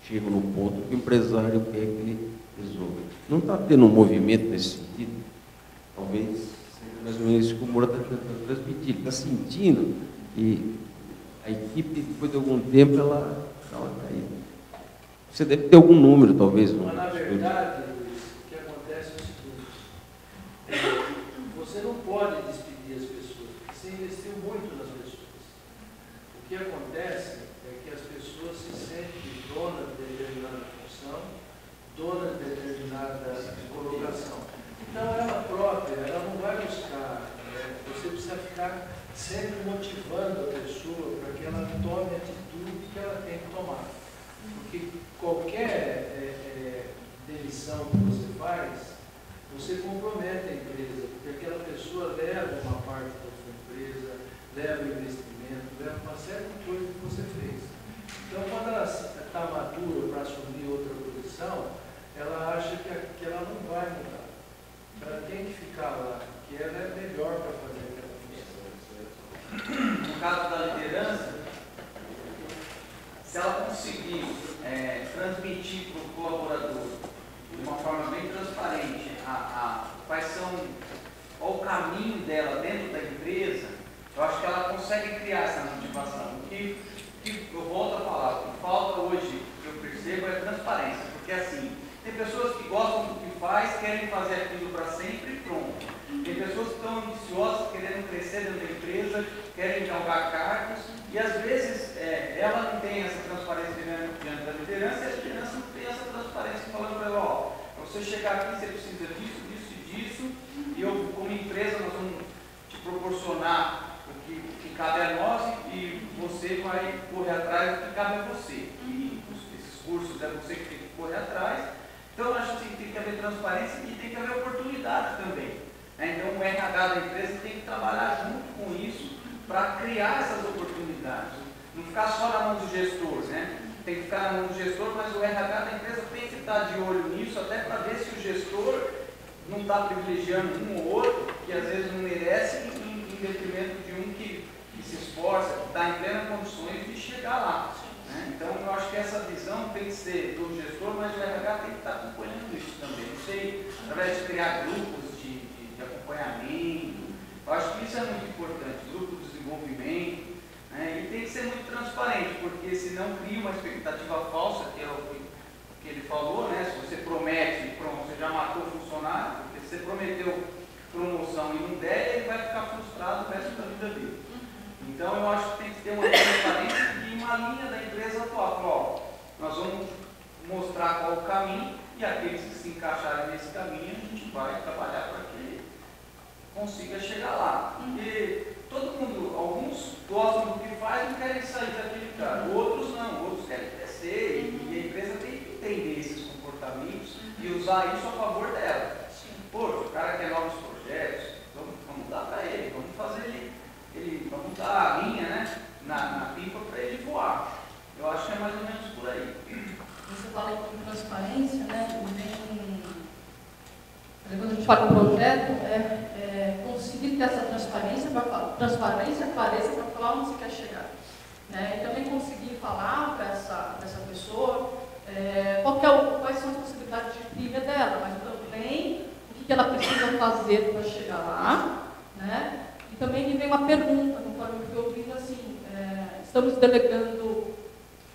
chegam no ponto que o empresário quer que ele resolva. Não está tendo um movimento nesse sentido? Talvez seja mais ou menos isso que o Moura está tentando transmitir. Ele está sentindo que a equipe, depois de algum tempo, ela dá uma caída. Você deve ter algum número, talvez. Mas, na verdade, Luiz, o que acontece é o seguinte: você não pode despedir as pessoas, porque você investiu muito nas pessoas. O que acontece é que as pessoas se sentem donas de determinada função, donas de determinada ficar sempre motivando a pessoa para que ela tome a atitude que ela tem que tomar. Porque qualquer demissão que você faz, você compromete a empresa, porque aquela pessoa leva uma parte da sua empresa, leva investimento, leva uma série de coisas que você fez. Então, quando ela está madura para assumir outra posição, ela acha que ela não vai mudar. Ela tem que ficar lá, porque ela é melhor para fazer aquela função. No caso da liderança, se ela conseguir transmitir para o colaborador de uma forma bem transparente quais são, qual o caminho dela dentro da empresa, eu acho que ela consegue criar essa motivação. O que eu volto a falar, o que falta hoje, que eu percebo, é transparência, porque assim, tem pessoas que gostam do que faz, querem fazer aquilo para sempre e pronto. Tem pessoas que estão ambiciosas, querendo crescer dentro da empresa, querem galgar cargos, e às vezes ela não tem essa transparência diante da liderança, e a liderança não tem essa transparência falando para ela, ó, para você chegar aqui você precisa disso, disso e disso, e eu, como empresa, nós vamos te proporcionar o que cabe a nós e você vai correr atrás do que cabe a você. E esses cursos é você que tem que correr atrás. Então, eu acho que tem que haver transparência e tem que haver oportunidade também. Então, o RH da empresa tem que trabalhar junto com isso para criar essas oportunidades. Não ficar só na mão do gestor, né? Tem que ficar na mão do gestor, mas o RH da empresa tem que estar de olho nisso, até para ver se o gestor não está privilegiando um ou outro, que às vezes não merece, em detrimento de um que se esforça, que está em plenas condições de chegar lá. Então, eu acho que essa visão tem que ser do gestor, mas o RH tem que estar acompanhando isso também. Não sei, através de criar grupos de acompanhamento, eu acho que isso é muito importante, grupo de desenvolvimento, e tem que ser muito transparente, porque senão cria uma expectativa falsa, que é o que ele falou, né? Se você promete, pronto, você já matou o funcionário, porque se você prometeu promoção e não der, ele vai ficar frustrado o resto da vida dele. Então, eu acho que tem que ter uma transparência e uma linha da empresa atual. Ó, nós vamos mostrar qual o caminho e aqueles que se encaixarem nesse caminho, a gente vai trabalhar para que ele consiga chegar lá. Porque todo mundo, alguns gostam do que faz e não querem sair daquele lugar. Outros não, outros querem crescer e a empresa tem que entender esses comportamentos e usar isso a favor dela. Pô, o cara quer novos projetos, vamos dar para ele, vamos fazer ele, vamos dar a linha, né, na pipa para ele voar. Eu acho que é mais ou menos por aí. Você fala em transparência, né? Quando a gente fala em projeto, conseguir ter essa transparência, clareza para falar onde você quer chegar. Né? E também conseguir falar para essa pessoa quais são as possibilidades de trilha dela, mas também o que ela precisa fazer para chegar lá. Né? E também me vem uma pergunta, conforme eu fui ouvindo, assim, estamos delegando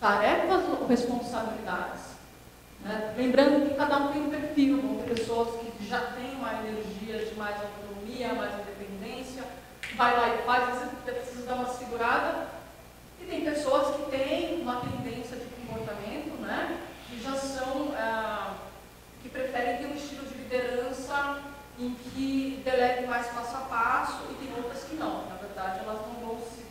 tarefas ou responsabilidades? Né? Lembrando que cada um tem um perfil, vão ter pessoas que já têm uma energia de mais autonomia, mais independência, vai lá e faz, às vezes precisa dar uma segurada, e tem pessoas que têm uma tendência de comportamento, né? Que já são, que preferem ter um estilo de liderança em que delegue mais passo a passo, e tem outras que não. Na verdade, elas não vão se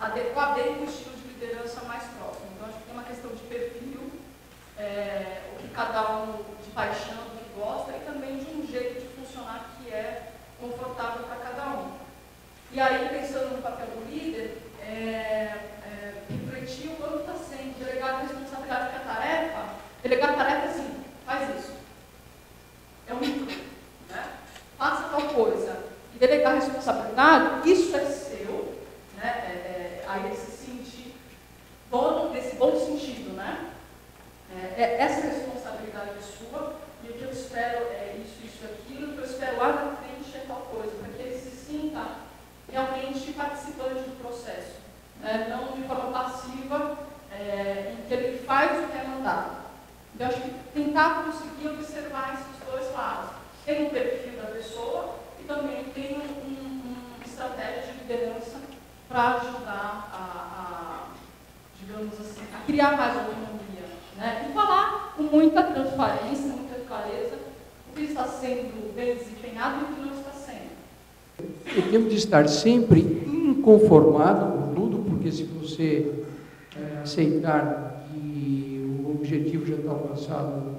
adequar bem com o estilo de liderança mais próximo. Então, acho que tem uma questão de perfil, o que cada um de paixão, do que gosta, e também de um jeito de funcionar que é confortável para cada um. E aí, pensando no papel do líder, refletir o quanto está sendo, delegar a responsabilidade que a tarefa, delegar a tarefa assim, faz isso. É um micro, né? Faça tal coisa. E delegar a responsabilidade, isso é seu, né? Aí ele se sente dono desse bom sentido, né? Essa responsabilidade é sua, e o que eu espero é isso, aquilo, o que eu espero lá na frente é tal coisa, para que ele se sinta realmente participante do processo, né? Não de forma passiva, em que ele faz o que é mandado. Então, acho que tentar conseguir observar esses dois lados. Tem um perfil da pessoa e também tem uma estratégia de liderança para ajudar digamos assim, a criar mais autonomia, né? E falar com muita transparência, muita clareza, o que está sendo bem desempenhado e o que não está sendo. E temos de estar sempre inconformado com tudo, porque se você aceitar que o objetivo já está alcançado,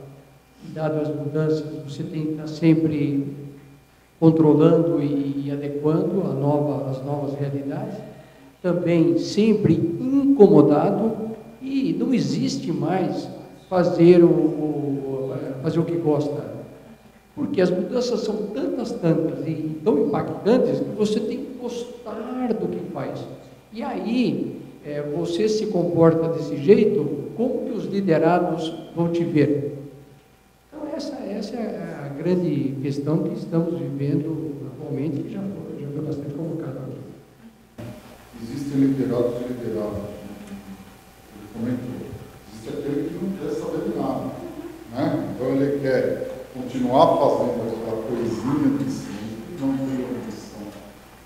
dado as mudanças, você tem que estar sempre controlando e adequando as novas realidades. Também sempre incomodado, e não existe mais fazer fazer o que gosta. Porque as mudanças são tantas e tão impactantes que você tem que gostar do que faz. E aí, você se comporta desse jeito, como que os liderados vão te ver? Então, essa é a grande questão que estamos vivendo atualmente, que já foi bastante colocado aqui. Existem liderados e liderados. Ele comentou. Existe aquele que não quer saber de nada. Né? Então, ele quer continuar fazendo aquela coisinha de sempre, não tem ambição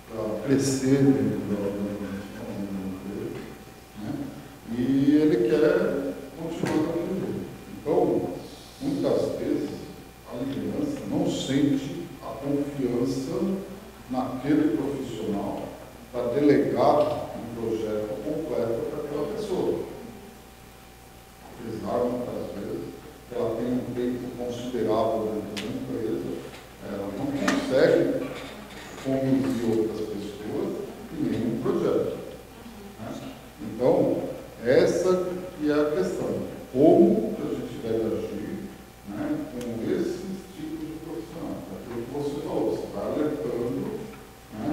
para crescer dentro da organização dele, né? E ele quer continuar daquele jeito. Então, muitas vezes, a liderança não sente a confiança naquele profissional para delegar um projeto completo para aquela pessoa. Apesar, muitas vezes, que ela tem um tempo considerável dentro da empresa, ela não consegue conduzir outras pessoas em nenhum projeto. Né? Então, essa que é a questão. Como a gente deve agir, né, com esses tipos de profissionais? Aquilo que você falou, você está alertando, né,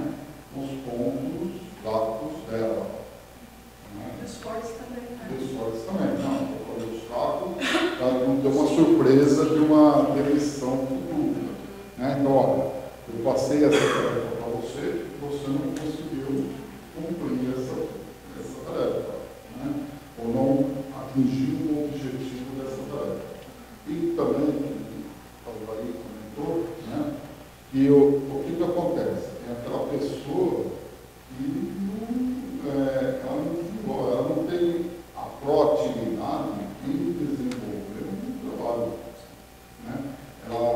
os pontos fracos dela. Né? Os fortes também. Né? Os fortes também. Não, eu falei os fracos, para não ter uma surpresa de uma demissão futura. Né? Então, olha, eu passei essa tarefa para você e você não conseguiu cumprir essa tarefa. Né? Ou não atingir o objetivo dessa tarefa. E também, o Alvair comentou, né, que o que acontece? É aquela pessoa que ela não tem a proatividade em desenvolver um trabalho. Né? Ela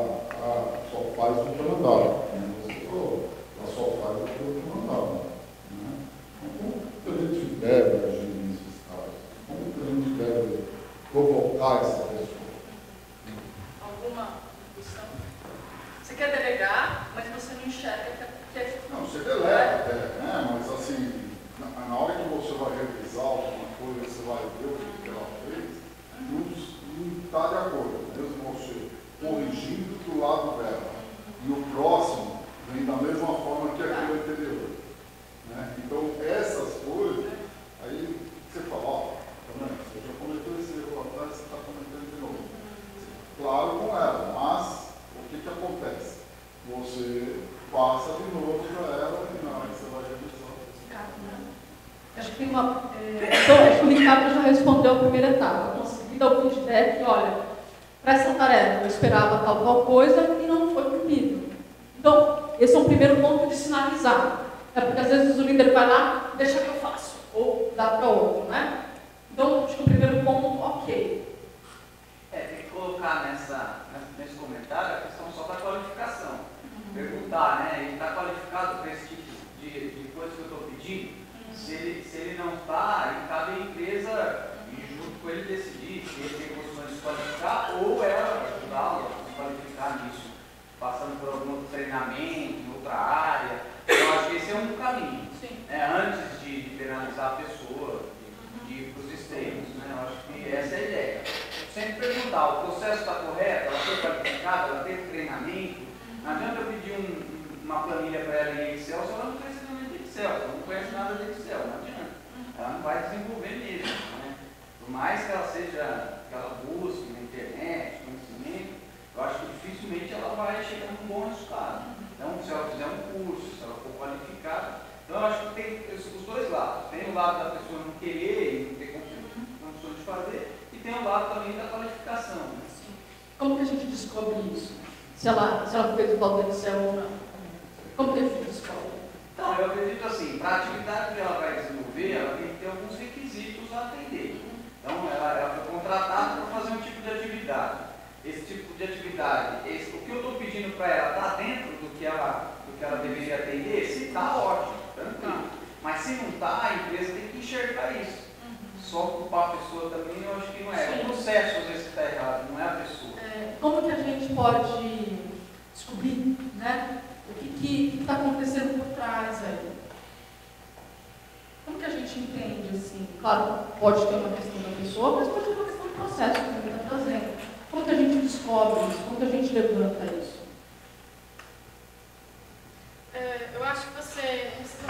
só faz o que mandado, como você falou, ela só faz o que mandado. Né? Então, como que a gente deve agir nesses casos? Como que a gente deve provocar essa pessoa? Alguma questão? Você quer delegar, mas você não enxerga que é... Não, você delega, né? Mas assim, na hora que você vai revisar alguma coisa, você vai ver o que ela fez, não está de acordo, mesmo você corrigindo do lado dela. E o próximo vem da mesma forma que aquele anterior. Né? Então, essas coisas, aí você fala, ó, você já cometeu esse erro atrás, você está cometendo de novo. Claro com ela, mas o que acontece? Você passa de novo para ela e na hora que você vai revisar. Acho que tem uma... Então, acho que o Ricardo já respondeu a primeira etapa. Consegui dar o feedback, olha, para essa tarefa eu esperava tal coisa e não foi cumprido. Então, esse é um primeiro ponto de sinalizar. Porque às vezes o líder vai lá, deixa que eu faço, ou dá para outro, né? Então, acho que o primeiro ponto, ok. Tem que colocar nesse comentário a questão só da qualificação. Perguntar, né? Ele está qualificado para esse tipo de coisa que eu estou pedindo? Se ele não está, aí cabe a empresa e junto com ele decidir se ele tem condições de se qualificar ou ela ajudá-lo a se qualificar nisso, passando por algum outro treinamento, em outra área. Eu acho que esse é um caminho. Né? Antes de penalizar a pessoa, de ir para os extremos. Né? Eu acho que essa é a ideia. Sempre perguntar, o processo está correto, ela foi qualificada, ela teve treinamento. Não adianta eu pedir uma planilha para ela em Excel se ela não tem treinamento de Excel, ela não conhece nada de Excel, não adianta. Ela não vai desenvolver mesmo. Né? Por mais que ela busque na internet, conhecimento, eu acho que dificilmente ela vai chegar num bom resultado. Então, se ela fizer um curso, se ela for qualificada, então eu acho que tem os dois lados. Tem o lado da pessoa não querer e não ter condições de fazer, e tem o lado também da qualificação. Né? Como que a gente descobre isso? Se ela fez falta de Excel ou não? Como que a gente descobre? Então, eu acredito assim, para a atividade que ela vai desenvolver, ela tem que ter alguns requisitos a atender. Então, ela foi contratada para fazer um tipo de atividade. Esse tipo de atividade, o que eu estou pedindo para ela está dentro do que que ela deveria atender? Se está, ótimo, tranquilo. Mas se não está, a empresa tem que enxergar isso. Só culpar a pessoa também, eu acho que não é. É o processo, às vezes, que está errado, não é a pessoa. Como que a gente pode descobrir, né, o que está acontecendo por trás aí? Como que a gente entende, assim? Claro, pode ter uma questão da pessoa, mas pode ter uma questão do processo que ele está trazendo. Como que a gente descobre isso? Como que a gente levanta isso? Eu acho que você... Não precisa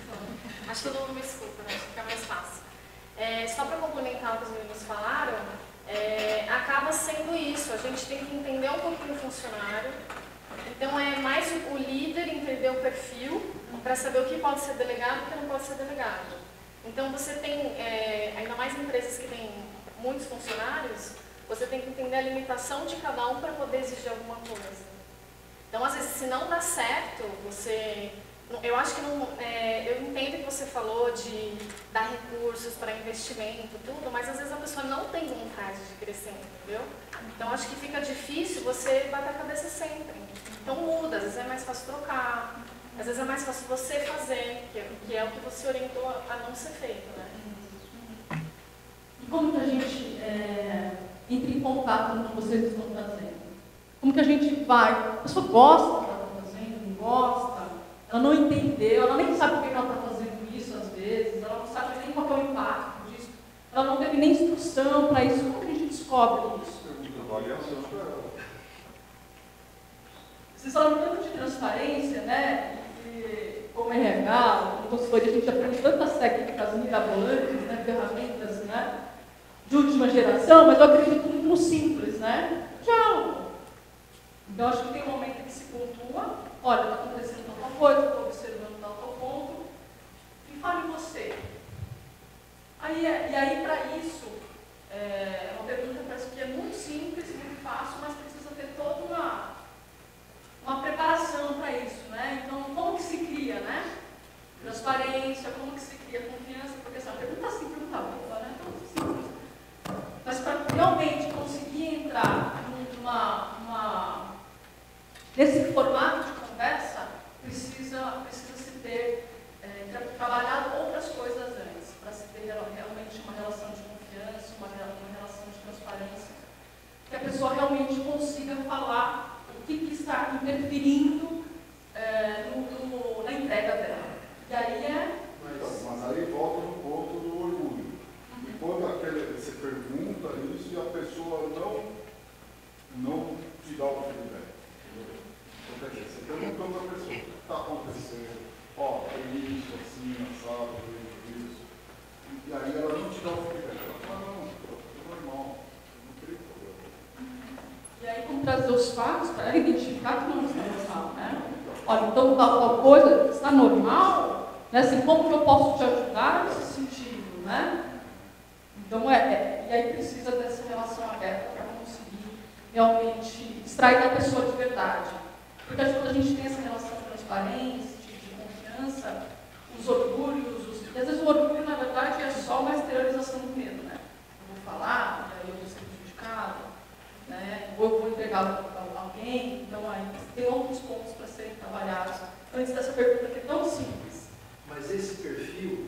não, acho que todo mundo me escuta, né? Acho que fica mais fácil. Só para complementar o que os meninos falaram, acaba sendo isso. A gente tem que entender um pouquinho o funcionário. Então, é mais o líder entender o perfil para saber o que pode ser delegado e o que não pode ser delegado. Então, você tem, ainda mais empresas que têm muitos funcionários, você tem que entender a limitação de cada um para poder exigir alguma coisa. Então, às vezes, se não dá certo, eu acho que não... eu entendo que você falou de dar recursos para investimento, tudo, mas às vezes a pessoa não tem vontade de crescer, entendeu? Então, acho que fica difícil você bater a cabeça sempre. Então, muda. Às vezes é mais fácil trocar, às vezes é mais fácil você fazer, que é o que você orientou a não ser feito, né? E como que a gente entra em contato com o que vocês estão fazendo? Como que a gente vai? A pessoa gosta do que ela está fazendo, não gosta? Ela não entendeu, ela nem sabe por que ela está fazendo isso às vezes, ela não sabe nem qual é o impacto disso, ela não teve nem instrução para isso. Como que a gente descobre isso? Vocês falam tanto de transparência, né? E como RH, como consultoria, a gente aprende tantas técnicas mirabolantes, né? Ferramentas, né? De última geração, mas eu acredito muito no simples, né? Diálogo. Então, acho que tem um momento que se pontua, olha, está acontecendo tal coisa, estou observando tal ponto, e fale você. E aí, para isso, uma pergunta parece que é muito simples, muito fácil, mas precisa ter toda uma preparação para isso, né? Então, como que se cria, né? Transparência, como que se cria confiança, porque essa pergunta assim, pergunta boa, né? Então, simples. Mas para realmente conseguir entrar nesse formato de conversa, precisa se ter trabalhado outras coisas antes, para se ter realmente uma relação de confiança, uma relação de transparência, que a pessoa realmente consiga falar o que está interferindo na entrega dela. E aí Mas aí volta no ponto do orgulho. E quando você pergunta isso e a pessoa não te dá o feedback. Então, quer dizer, você perguntando a pessoa o que está acontecendo, tem isso, assim, assado, isso. E aí ela não te dá o feedback. Ela fala, não, é normal, não tem problema. E aí, como trazer os fatos para ela identificar que não está normal, né? Olha, então tal coisa está normal, né? Assim, como que eu posso te ajudar nesse sentido, né? Então, e aí precisa dessa relação aberta para conseguir realmente extrair da pessoa de verdade. Porque quando a gente tem essa relação de transparência, de confiança, os orgulhos, e às vezes o orgulho, na verdade, é só uma exteriorização do medo, né? Eu vou falar, e aí eu vou ser prejudicado, né? Ou eu vou entregar a alguém, então aí tem outros pontos para serem trabalhados antes dessa pergunta que é tão simples. Mas esse perfil,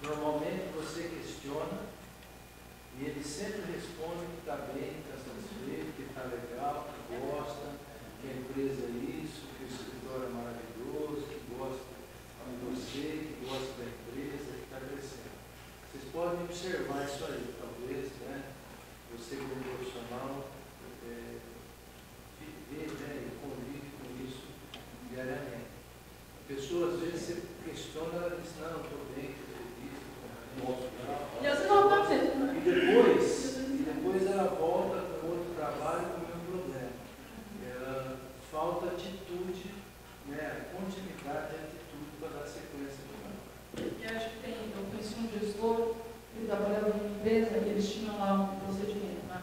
normalmente você questiona e ele sempre responde que está bem, que está satisfeito, que está legal, que gosta, que a empresa é isso, que o escritório é maravilhoso, que gosta de você, que gosta da empresa, que está crescendo. Vocês podem observar isso aí, talvez, né? Você como profissional vê, né, e convive com isso diariamente. A pessoa, às vezes, você questiona, ela diz, não, estou bem, estou feliz, estou legal. E às vezes ela está dizendo, né? E depois ela volta com outro trabalho com o mesmo problema. Falta atitude, né, continuidade de atitude para dar sequência do trabalho. Porque acho que eu conheci um gestor, ele trabalhava em uma empresa e eles tinham lá um procedimento, né?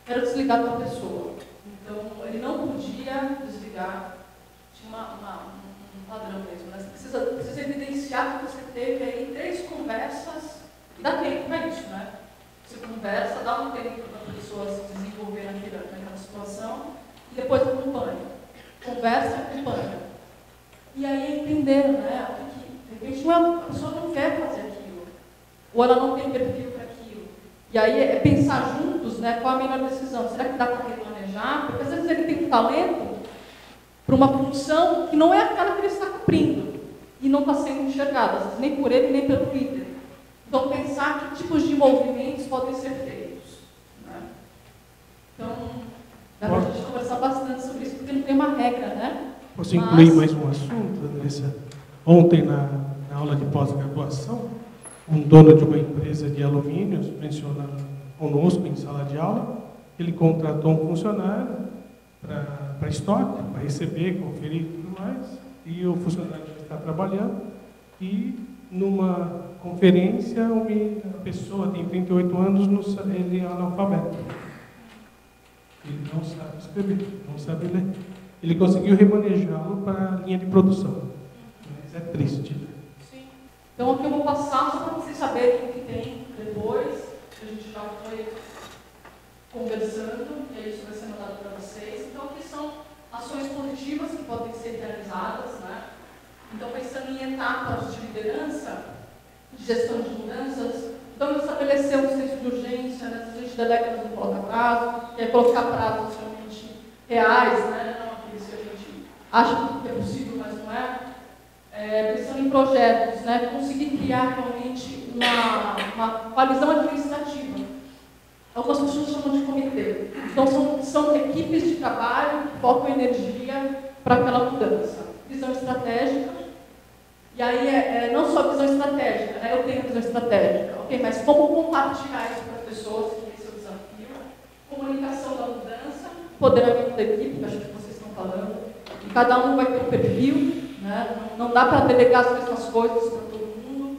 Era desligar da pessoa. Então, ele não podia desligar, tinha um padrão mesmo, né? Você precisa evidenciar que você teve aí 3 conversas, e dá tempo para isso, né? Você conversa, dá um tempo para a pessoa se desenvolver naquela situação, e depois acompanha. conversa e acompanha. E aí entender, né, que de repente a pessoa não quer fazer aquilo, ou ela não tem perfil para aquilo. E aí é pensar juntos, né, qual a melhor decisão. Será que dá para replanejar? Porque às vezes ele tem um talento para uma função que não é aquela que ele está cumprindo e não está sendo enxergada, às vezes nem por ele nem pelo líder. Então pensar que tipos de movimentos podem ser feitos, né? Então dá para a gente conversar bastante sobre isso, porque não tem uma regra, né? Posso incluir mais um assunto, Andressa? Ontem, na aula de pós-graduação, um dono de uma empresa de alumínios mencionou conosco em sala de aula que ele contratou um funcionário para estoque, para receber, conferir e tudo mais, e o funcionário já está trabalhando, e numa conferência, uma pessoa tem 38 anos, ele é analfabeto. Ele não sabe escrever, não sabe ler. Ele conseguiu remanejá-lo para a linha de produção. Mas é triste. Sim. Então, aqui eu vou passar só para vocês saberem o que tem depois. A gente já foi conversando, e isso vai ser mandado para vocês. Então, aqui são ações positivas que podem ser realizadas, né? Então, pensando em etapas de liderança, de gestão de mudanças, então, estabelecer um senso de urgência, né? A gente delega, mas não coloca prazo, e aí colocar prazos realmente reais, né? Não aqueles que a gente acha que é possível, mas não é. Pensando em projetos, né? Conseguir criar realmente uma coalizão administrativa. Algumas pessoas chamam de comitê. Então, são equipes de trabalho que focam energia para aquela mudança. Visão estratégica. E aí, não só visão estratégica, né? Eu tenho visão estratégica, ok? Mas como compartilhar isso para as pessoas, que esse é o desafio. Comunicação da mudança, empoderamento da equipe, que acho que vocês estão falando. E cada um vai ter um perfil, né? Não dá para delegar as mesmas coisas para todo mundo.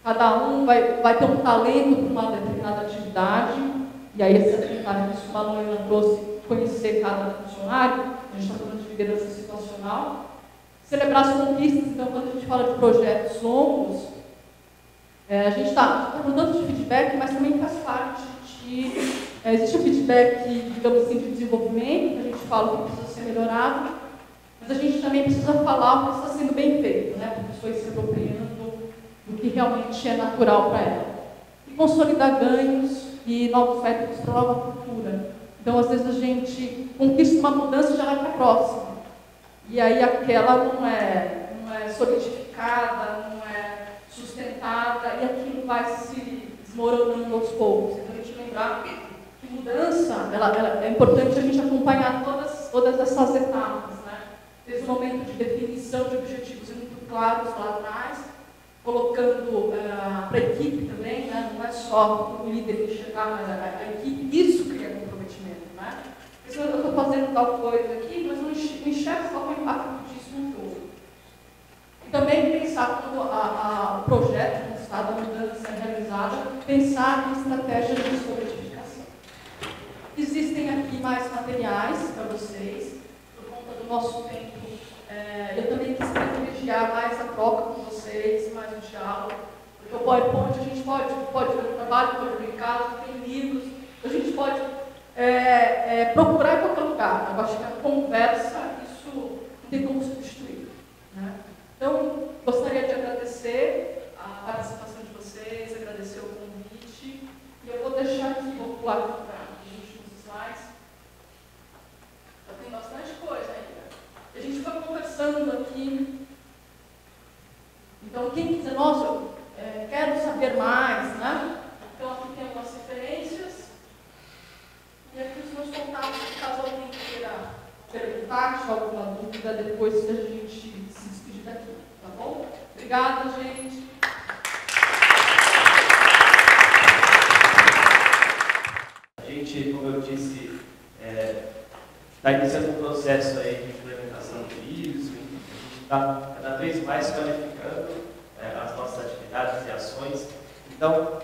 Cada um vai ter um talento para uma determinada atividade. E aí, essa atividade que a Manuela trouxe, conhecer cada funcionário, a gente está falando de liderança situacional. Celebrar as conquistas, então, quando a gente fala de projetos longos, a gente está falando de feedback, mas também faz parte de... existe o feedback, digamos assim, de desenvolvimento, que a gente fala que precisa ser melhorado, mas a gente também precisa falar o que está sendo bem feito, né? Para a pessoa ir se apropriando do que realmente é natural para ela. E consolidar ganhos e novos métodos para a nova cultura. Então, às vezes, a gente conquista uma mudança e já vai para a próxima. E aí aquela não é solidificada, não é sustentada, e aquilo vai se desmoronando aos poucos. Então, a gente lembrar que mudança, é importante a gente acompanhar todas essas etapas, né? Desde o momento de definição de objetivos muito claros lá atrás, colocando para a equipe também, né? Não é só o líder enxergar, mas a equipe, isso cria comprometimento, né? Eu estou fazendo tal coisa aqui, mas não enxergo qual é o impacto disso no todo. E também pensar quando o projeto, quando está da mudança é realizada, pensar em estratégias de solidificação. Existem aqui mais materiais para vocês, por conta do nosso tempo. Eu também quis privilegiar mais a troca com vocês, mais o diálogo. Porque o PowerPoint a gente pode ver no trabalho, pode ver em casa, tem livros, a gente pode procurar em qualquer lugar. Eu acho que a conversa, isso não tem como substituir, né? Então, gostaria de agradecer a participação de vocês, agradecer o convite. E eu vou deixar aqui, vou pular para os últimos slides. Já tem bastante coisa ainda. A gente foi conversando aqui. Então, quem quiser, nossa, quero saber mais, né? Então, aqui tem algumas referências. E aqui os meus contatos, caso alguém queira perguntar, tiver alguma dúvida, depois que a gente se despedir daqui, tá bom? Obrigada, gente. A gente, como eu disse, está iniciando um processo aí de implementação de ISO, a gente está cada vez mais qualificando as nossas atividades e ações. Então,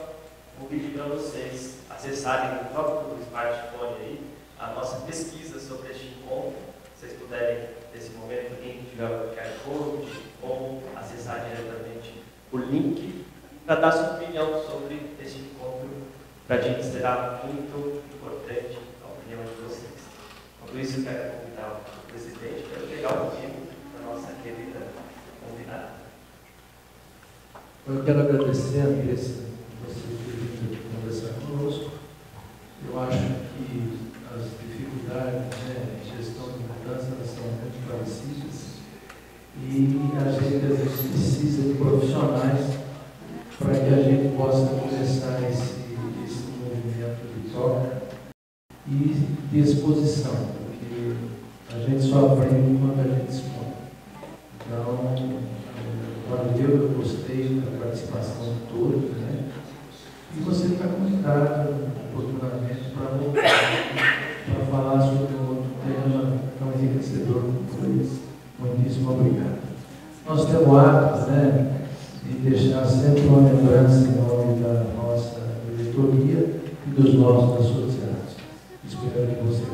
vou pedir para vocês acessarem no próprio smartphone aí a nossa pesquisa sobre este encontro. Se vocês puderem, nesse momento, quem tiver o QR Code, ou acessar diretamente o link para dar sua opinião sobre este encontro. Para a gente será muito importante a opinião de vocês. Enquanto isso, eu quero convidar o presidente para pegar o motivo da nossa querida convidada. Eu quero agradecer a Andressa por você ter vindo aqui conversar conosco. Eu acho que as dificuldades, né, de gestão de mudança, elas são muito parecidas e a gente às vezes precisa de profissionais para que a gente possa começar esse movimento de troca e de exposição, porque a gente só aprende quando a gente expõe. Então, valeu, eu gostei da participação de todos, né? E você está convidado oportunamente para voltar, para falar sobre um outro tema tão enriquecedor como foi esse. Muitíssimo obrigado. Nós temos o hábito, né, de deixar sempre uma lembrança em nome da nossa diretoria e dos nossos associados. Espero que você